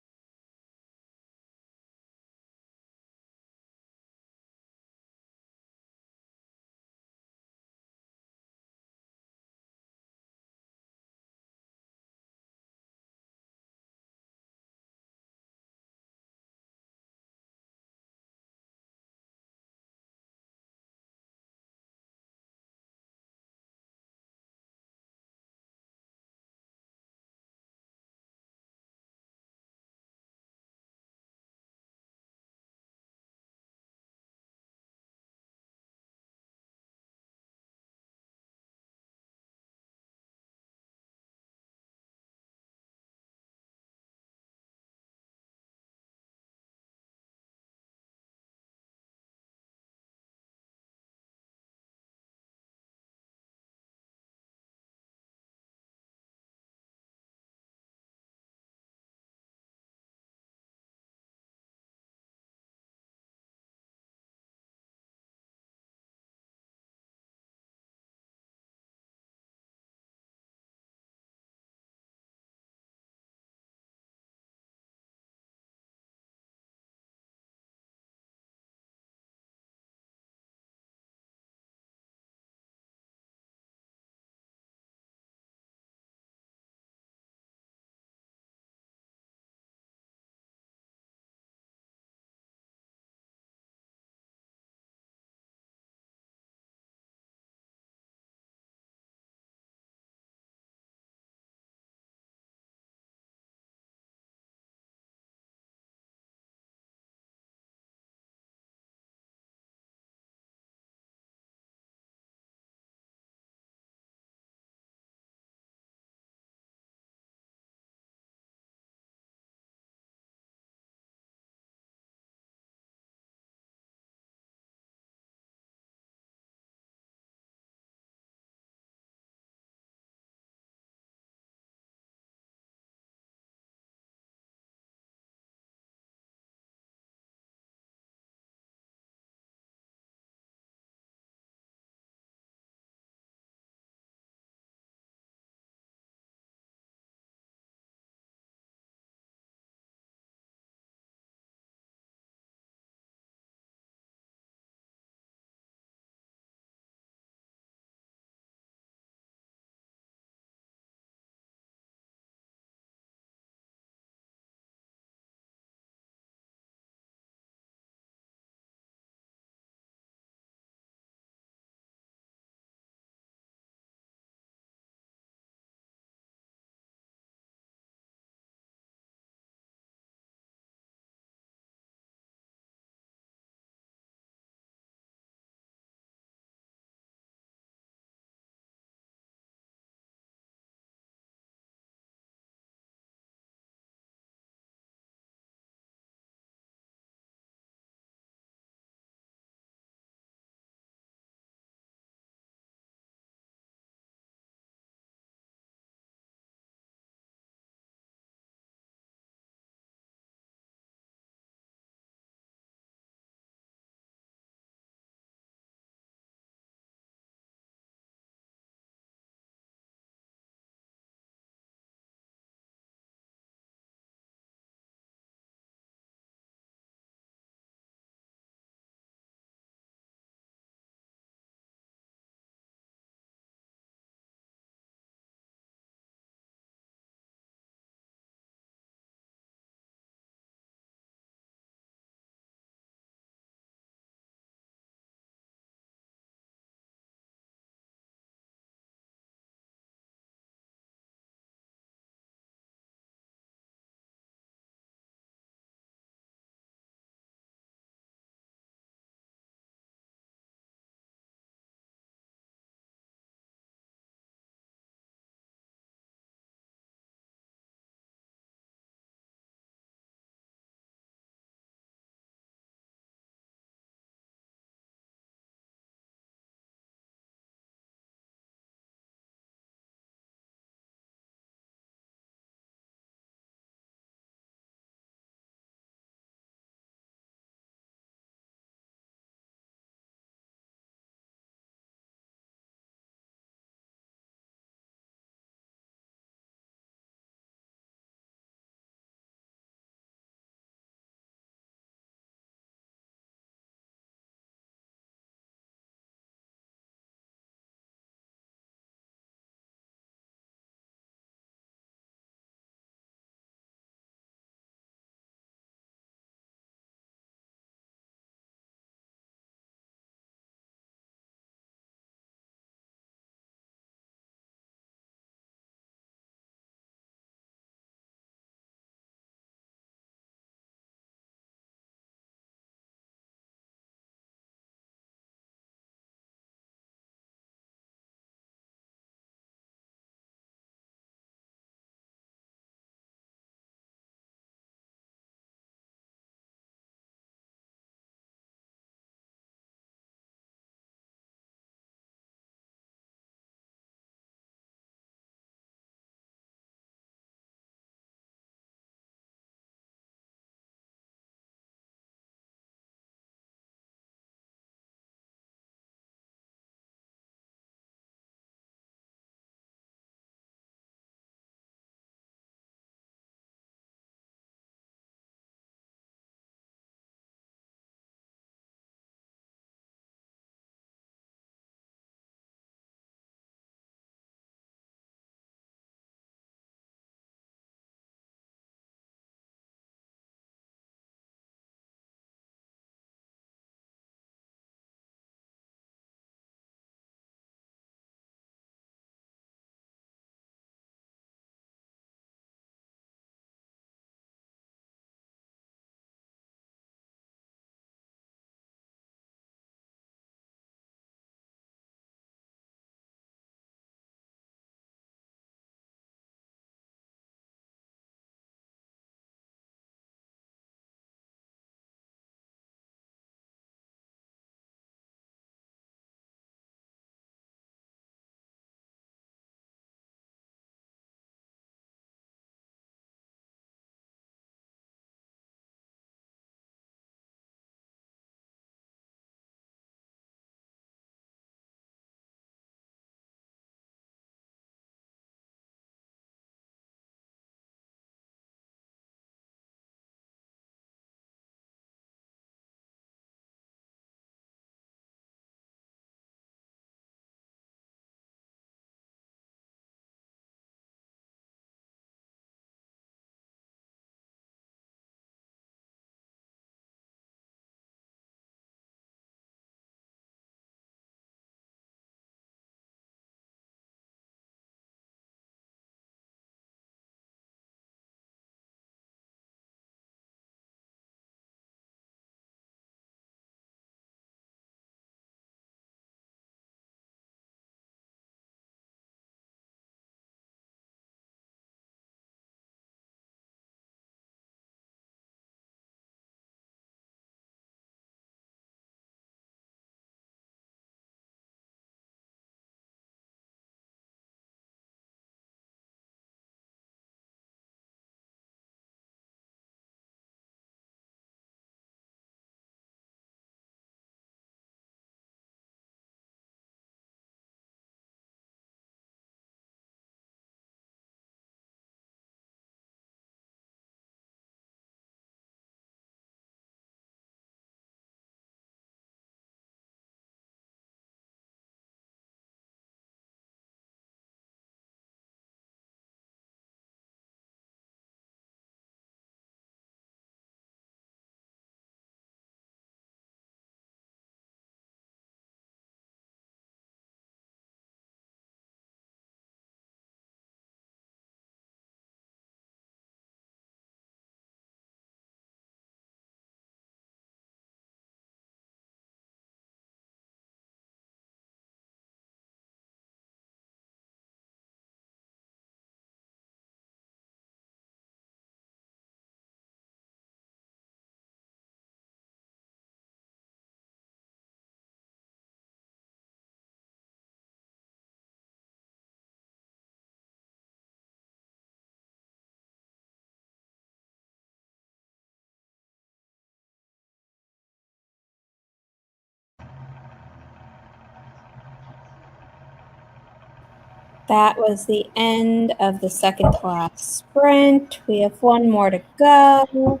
That was the end of the second class sprint. We have one more to go.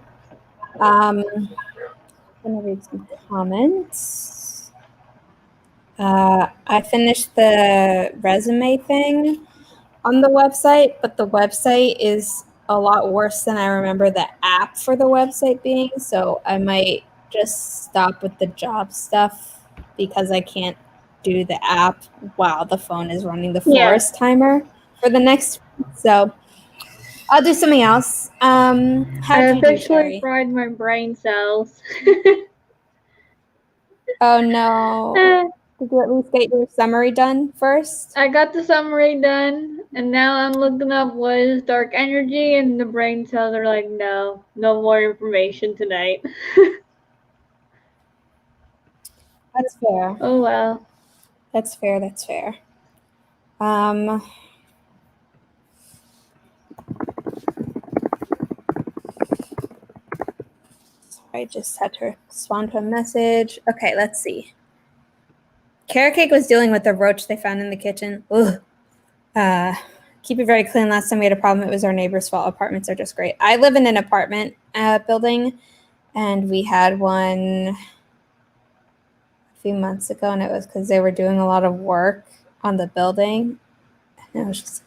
I'm going to read some comments. I finished the resume thing on the website, but the website is a lot worse than I remember the app for the website being, so I might just stop with the job stuff because I can't do the app while the phone is running the forest timer for the next week. So I'll do something else. How'd you do, Sherri? fried my brain cells. Oh no. Did you at least get your summary done first? I got the summary done, and now I'm looking up what is dark energy, and the brain cells are like, no more information tonight. That's fair. Oh well. That's fair. That's fair. I just had to respond to a message. Okay, let's see. Carrot Cake was dealing with the roach they found in the kitchen. Ugh. Keep it very clean. Last time we had a problem, it was our neighbor's fault. Apartments are just great. I live in an apartment building, and we had one a few months ago, and it was because they were doing a lot of work on the building. And it was just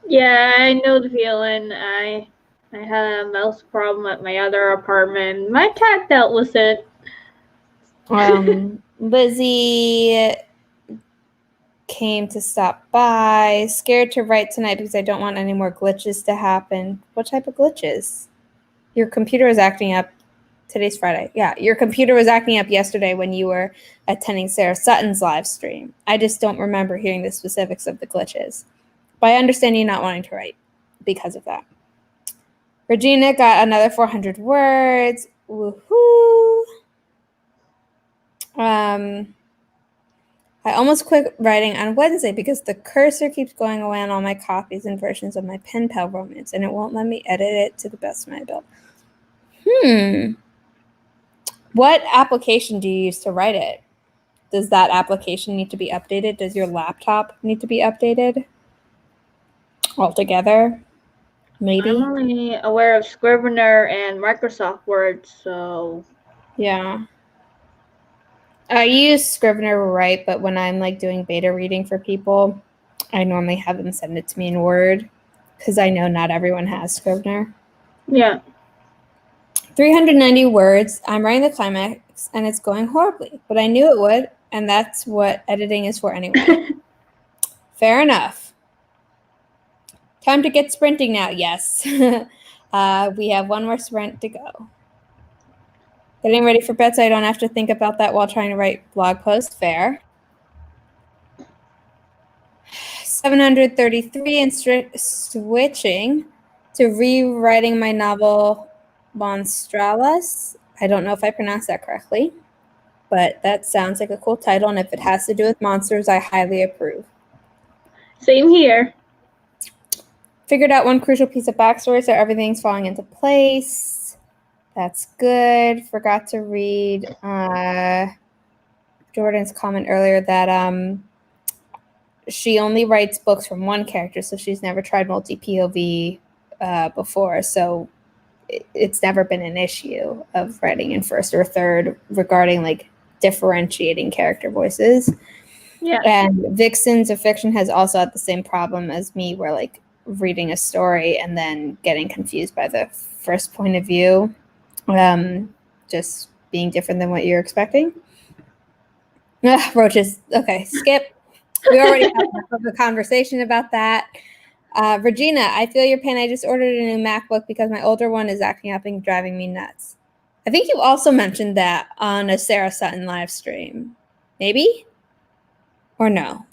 Yeah, I know the feeling. I had a mouse problem at my other apartment. My cat dealt with it. Lizzie came to stop by. Scared to write tonight because I don't want any more glitches to happen. What type of glitches? Your computer was acting up. Today's Friday. Yeah, your computer was acting up yesterday when you were attending Sarah Sutton's live stream. I just don't remember hearing the specifics of the glitches. But I understand you not wanting to write because of that. Regina got another 400 words. Woohoo! I almost quit writing on Wednesday because the cursor keeps going away on all my copies and versions of my pen pal romance, and it won't let me edit it to the best of my ability. What application do you use to write it? Does that application need to be updated? Does your laptop need to be updated altogether? Maybe. I'm only aware of Scrivener and Microsoft Word, so yeah. I use Scrivener to write, but when I'm like doing beta reading for people, I normally have them send it to me in Word because I know not everyone has Scrivener. Yeah. 390 words. I'm writing the climax, and it's going horribly, but I knew it would, and that's what editing is for anyway. Fair enough. Time to get sprinting now. Yes. We have one more sprint to go. Getting ready for bed so I don't have to think about that while trying to write blog posts. Fair. 733 and switching to rewriting my novel Monstralas. I don't know if I pronounced that correctly, but that sounds like a cool title, and if it has to do with monsters, I highly approve. Same here. Figured out one crucial piece of backstory, so everything's falling into place. That's good. Forgot to read Jordan's comment earlier that she only writes books from one character, so she's never tried multi-POV before, so it's never been an issue of writing in first or third regarding like differentiating character voices. Yeah. And Vixens of Fiction has also had the same problem as me, where like reading a story and then getting confused by the first point of view, just being different than what you're expecting. Roaches. Okay, skip. We already had enough of a conversation about that. Regina, I feel your pain. I just ordered a new MacBook because my older one is acting up and driving me nuts. I think you also mentioned that on a Sarah Sutton live stream. Maybe? Or no?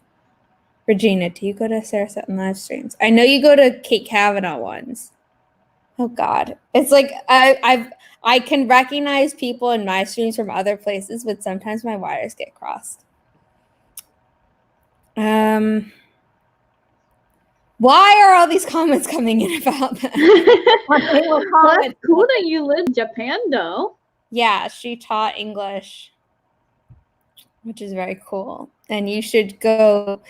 Regina, do you go to Sarah Sutton live streams? I know you go to Kate Kavanaugh ones. Oh God. It's like I can recognize people in my streams from other places, but sometimes my wires get crossed. Why are all these comments coming in about that? Well, that's cool that you live in Japan, though. Yeah, she taught English. which is very cool. And you should go.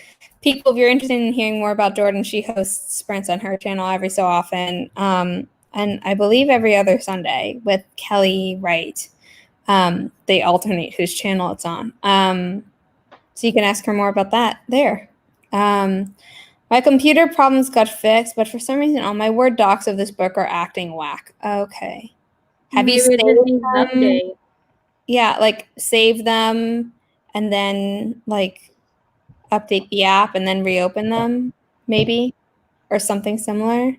People, if you're interested in hearing more about Jordan, she hosts sprints on her channel every so often. And I believe every other Sunday with Kelly Wright. They alternate whose channel it's on. So you can ask her more about that there. My computer problems got fixed, but for some reason all my Word docs of this book are acting whack. Okay. Have you Maybe it just needs an saved them? update. Yeah, like save them and then like update the app and then reopen them, maybe, or something similar.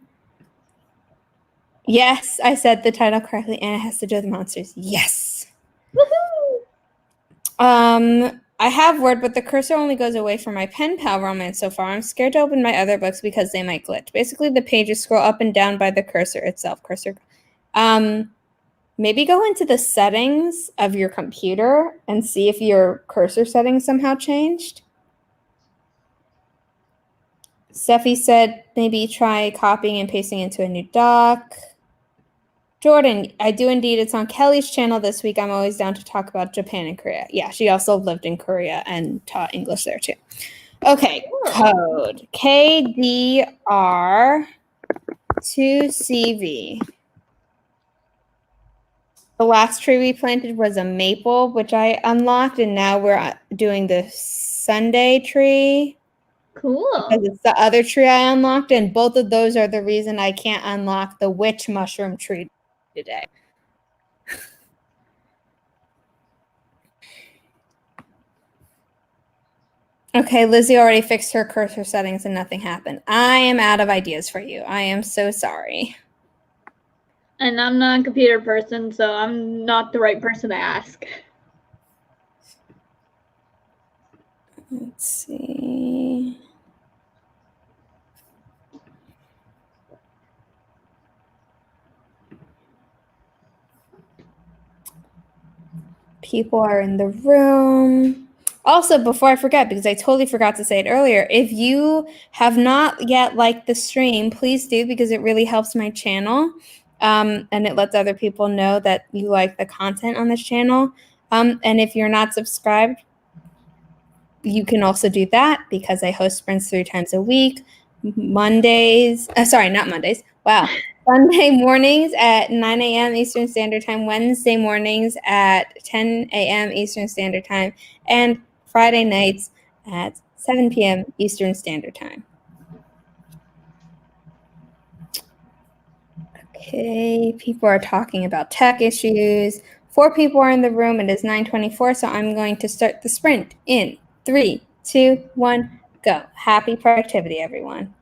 Yes, I said the title correctly, and it has to do with monsters. Yes. Woohoo! I have Word, but the cursor only goes away for my pen pal romance so far. I'm scared to open my other books because they might glitch. Basically, the pages scroll up and down by the cursor itself. Maybe go into the settings of your computer and see if your cursor settings somehow changed. Steffi said maybe try copying and pasting into a new doc. Jordan, I do indeed. It's on Kelly's channel this week. I'm always down to talk about Japan and Korea. Yeah, she also lived in Korea and taught English there too. Okay, code KDR2CV. The last tree we planted was a maple, which I unlocked, and now we're doing the Sunday tree. Cool. Because it's the other tree I unlocked, and both of those are the reason I can't unlock the witch mushroom tree today. Okay, Lizzie already fixed her cursor settings and nothing happened. I am out of ideas for you. I am so sorry. And I'm not a computer person, so I'm not the right person to ask. Let's see. People are in the room. Also, before I forget, because I totally forgot to say it earlier, if you have not yet liked the stream, please do, because it really helps my channel. And it lets other people know that you like the content on this channel. And if you're not subscribed, you can also do that because I host sprints 3 times a week. Mondays, sorry, not Mondays. Wow. Sunday mornings at 9 a.m. Eastern Standard Time, Wednesday mornings at 10 a.m. Eastern Standard Time, and Friday nights at 7 p.m. Eastern Standard Time. Okay, people are talking about tech issues. 4 people are in the room. It is 9:24, so I'm going to start the sprint in 3, 2, 1, go. Happy productivity, everyone.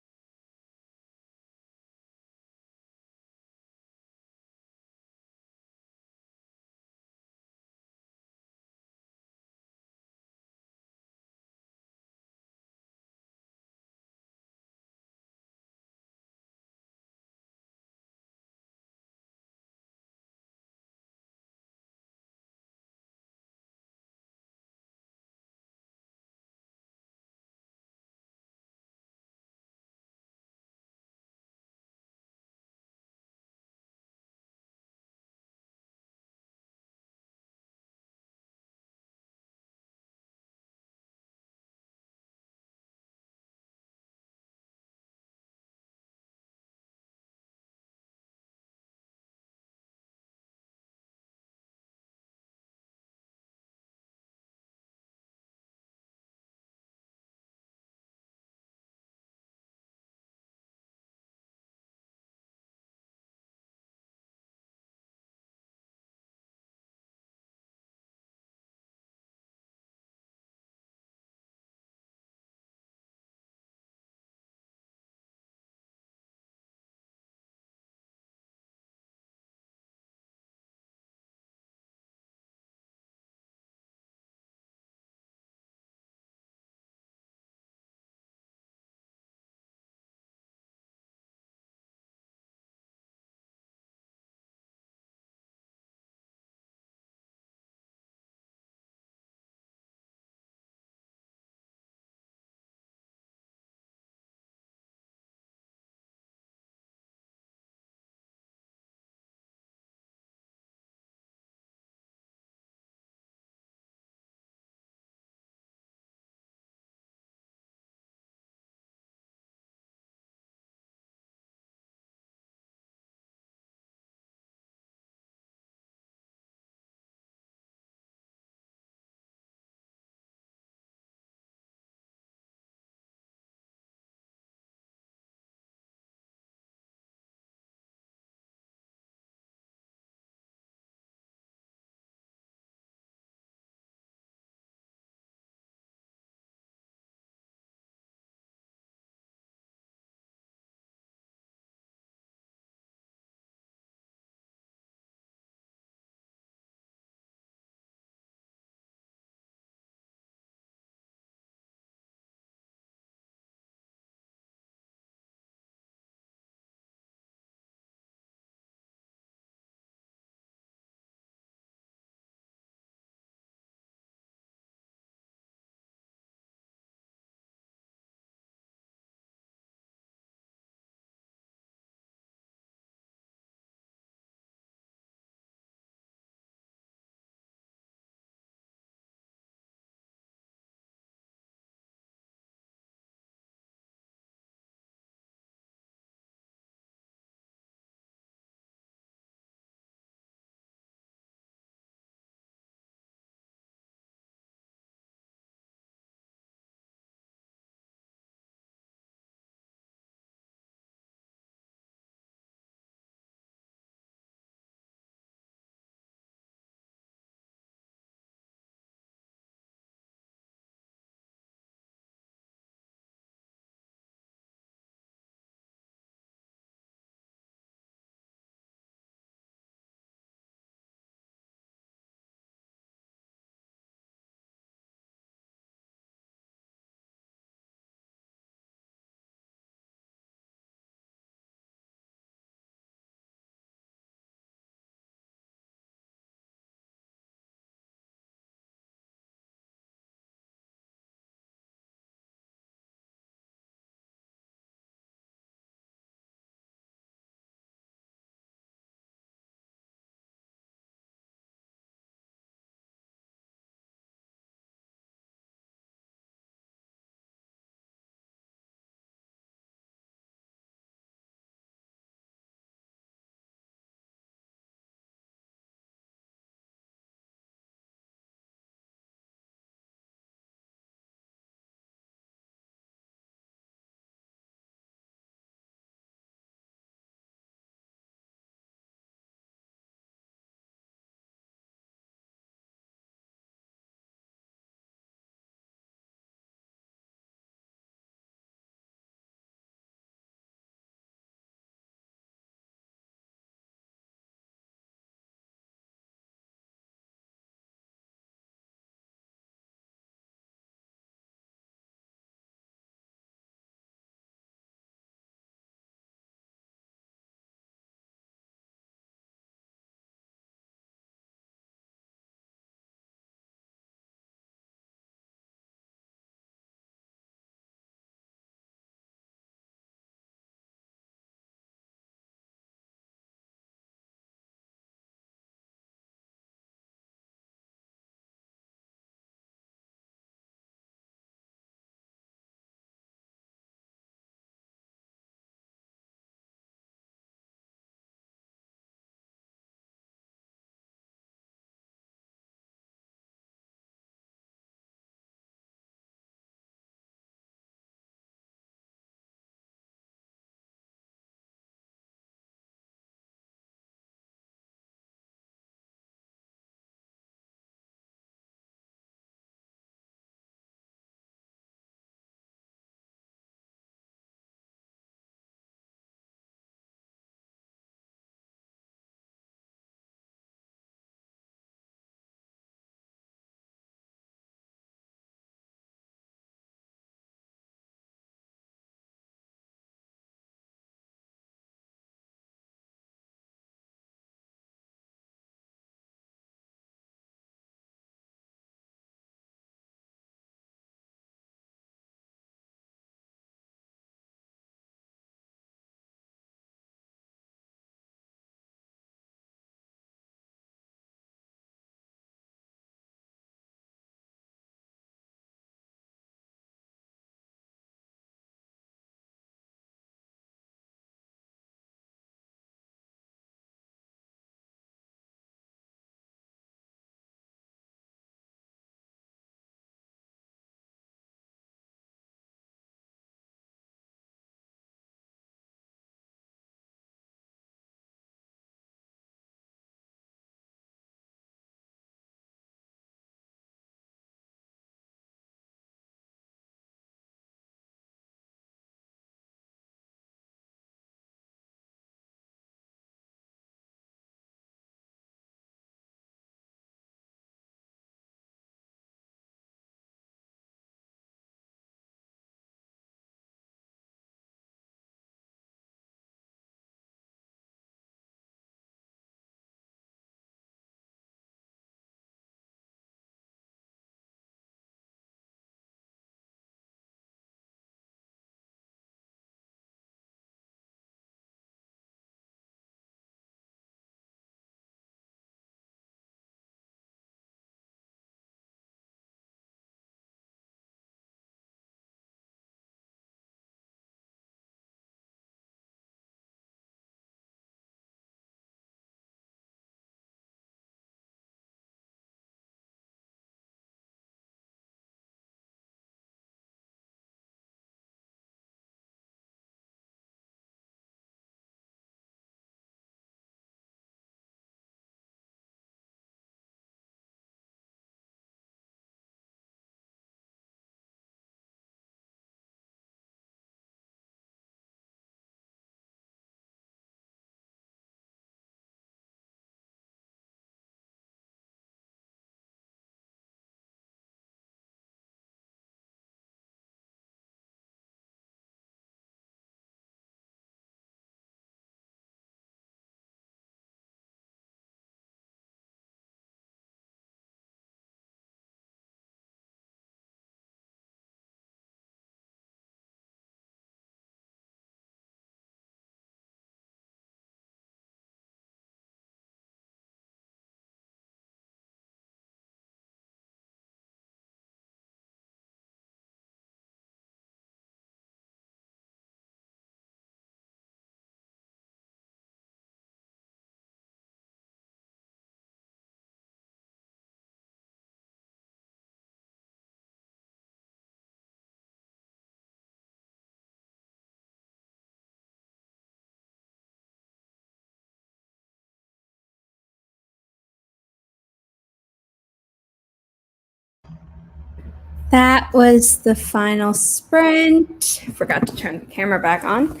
That was the final sprint. I forgot to turn the camera back on.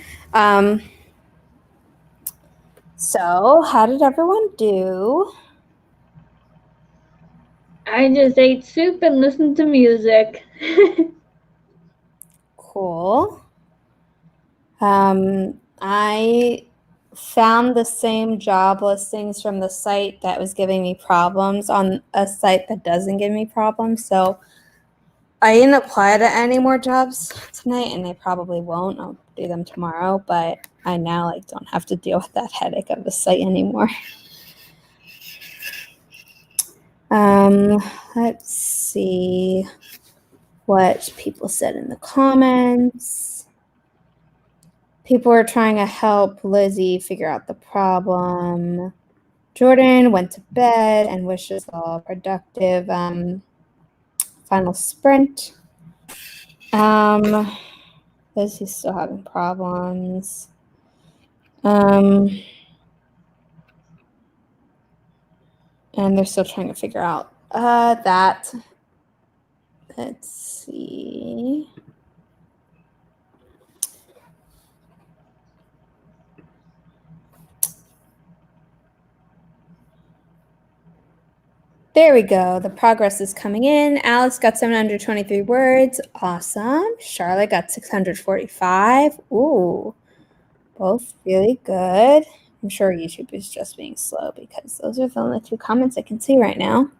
So how did everyone do? I just ate soup and listened to music. Cool. I found the same job listings from the site that was giving me problems on a site that doesn't give me problems. So I didn't apply to any more jobs tonight, and they probably won't. I'll do them tomorrow, but I now don't have to deal with that headache of the site anymore. Let's see what people said in the comments. People are trying to help Lizzie figure out the problem. Jordan went to bed and wishes all productive final sprint. Lizzie's still having problems. And they're still trying to figure out that. Let's see. There we go. The progress is coming in. Alice got 723 words. Awesome. Charlotte got 645. Ooh, both really good. I'm sure YouTube is just being slow because those are the only 2 comments I can see right now.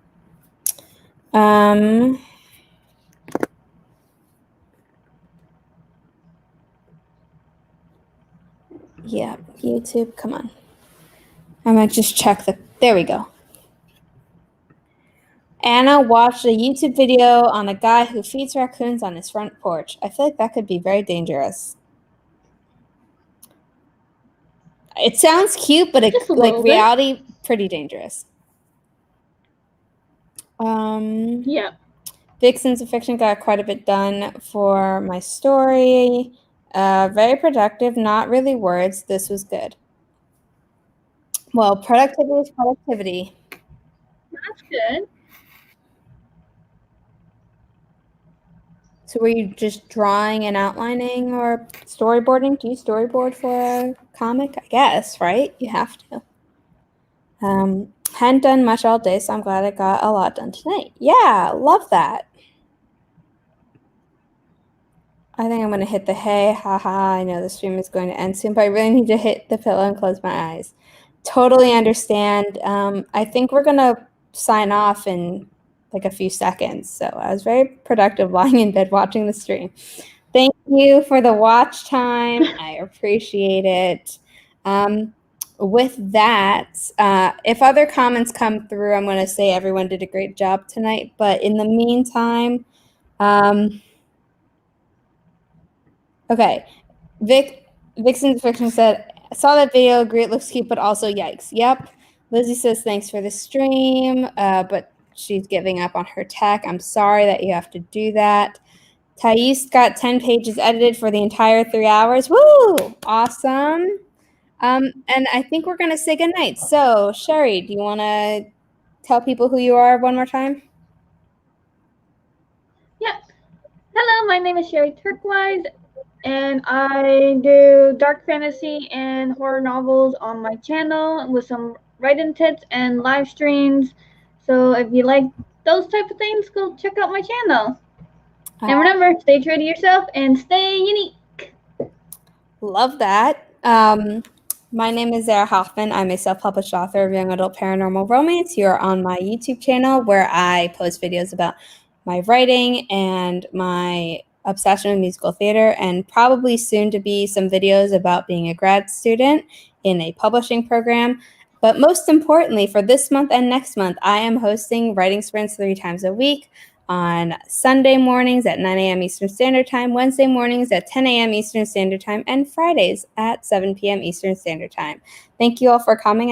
Yeah, YouTube, come on. I might just check there we go. Anna watched a YouTube video on a guy who feeds raccoons on his front porch. I feel like that could be very dangerous. It sounds cute, but it's reality, pretty dangerous. Yeah. Vixen's Affection got quite a bit done for my story. Very productive, not really words. This was good. Well, productivity is productivity. That's good. So were you just drawing and outlining or storyboarding? Do you storyboard for a comic? I guess, right? You have to. Hadn't done much all day, so I'm glad I got a lot done tonight. Yeah, love that. I think I'm going to hit the hay. Haha, I know the stream is going to end soon, but I really need to hit the pillow and close my eyes. Totally understand. I think we're going to sign off in a few seconds. So I was very productive lying in bed watching the stream. Thank you for the watch time. I appreciate it. With that, if other comments come through, I'm going to say everyone did a great job tonight. But in the meantime, okay. Vixen's Fiction said, I saw that video, agree it looks cute, but also yikes. Yep. Lizzie says, thanks for the stream, but she's giving up on her tech. I'm sorry that you have to do that. Thais got 10 pages edited for the entire 3 hours. Woo! Awesome. And I think we're going to say goodnight. So, Sherri, do you want to tell people who you are one more time? Yeah. Hello, my name is Sherri Turquoise, and I do dark fantasy and horror novels on my channel with some write-in tips and live streams. So if you like those type of things, go check out my channel. And remember, stay true to yourself and stay unique. Love that. My name is Zara Hoffman. I'm a self-published author of young adult paranormal romance. You're on my YouTube channel where I post videos about my writing and my obsession with musical theater, and probably soon to be some videos about being a grad student in a publishing program. But most importantly, for this month and next month, I am hosting writing sprints 3 times a week on Sunday mornings at 9 a.m. Eastern Standard Time, Wednesday mornings at 10 a.m. Eastern Standard Time, and Fridays at 7 p.m. Eastern Standard Time. Thank you all for coming.